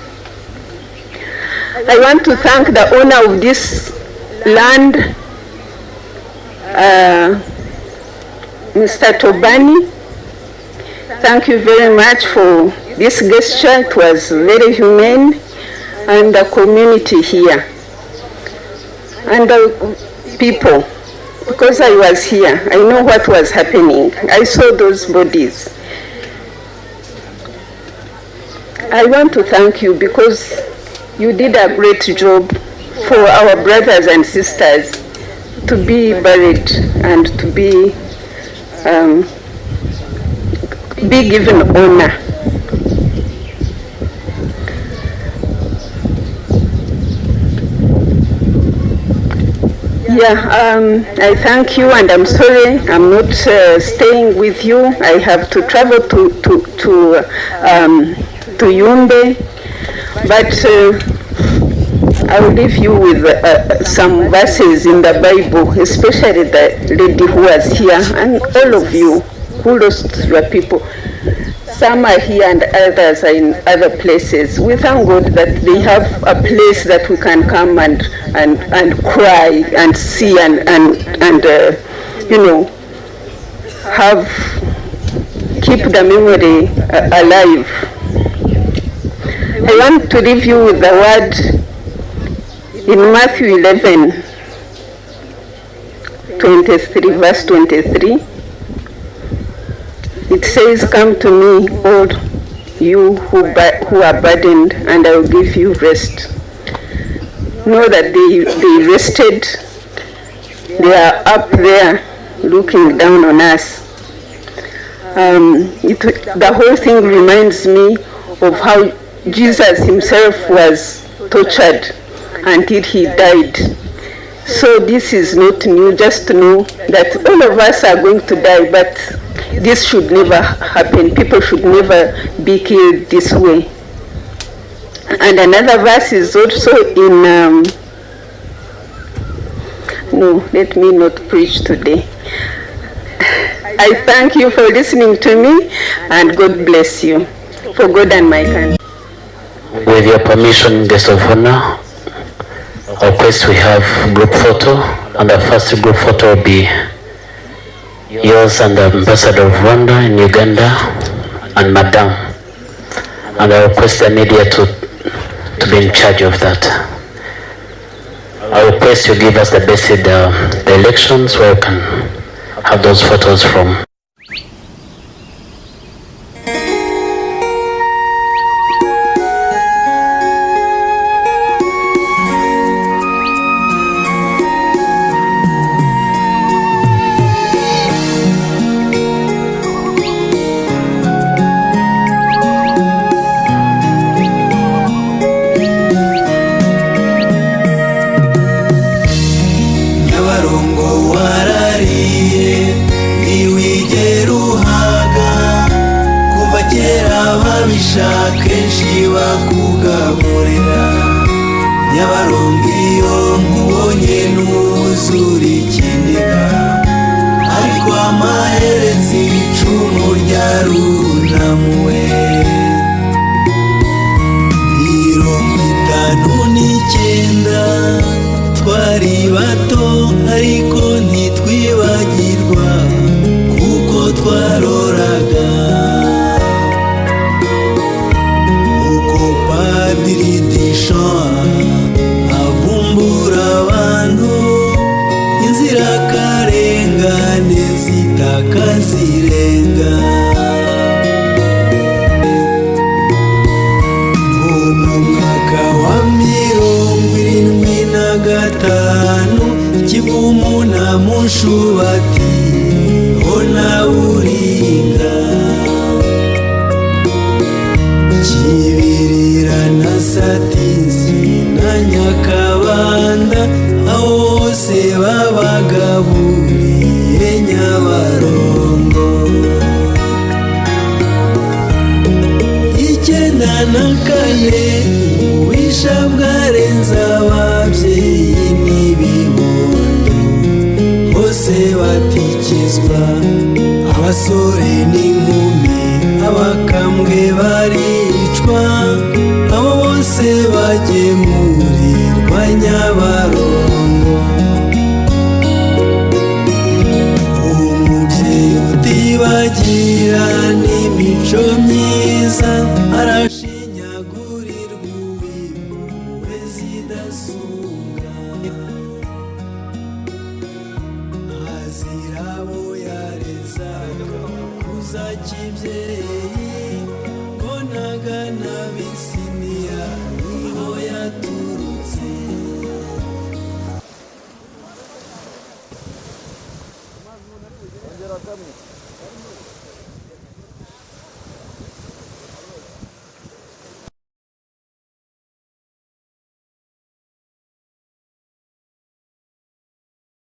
I want to thank the owner of this land, Mr. Tobani. Thank you very much for this gesture. It was very humane, and the community here and the people, because I was here, I know what was happening. I saw those bodies. I want to thank you because you did a great job for our brothers and sisters to be buried and to be given honor. I thank you, and I'm sorry I'm not staying with you. I have to travel to Yumbe, but I will leave you with some verses in the Bible, especially the lady who was here, and all of you who lost your people. Some are here and others are in other places. We thank God that they have a place that we can come and cry and see and keep the memory alive. I want to leave you with the word in Matthew 11:23, verse 23. It says, "Come to me, all you who are burdened, and I will give you rest." Know that they rested. They are up there looking down on us. The whole thing reminds me of how Jesus himself was tortured until he died. So this is not new. Just know that all of us are going to die, but this should never happen. People should never be killed this way. And another verse is also in, no, let me not preach today. I thank you for listening to me, and God bless you, for God and my country. With your permission, guest of honor, I request we have group photo, and the first group photo will be yours and the Ambassador of Rwanda in Uganda and Madam. And I request the media to be in charge of that. I request you give us the basic elections where you can have those photos from.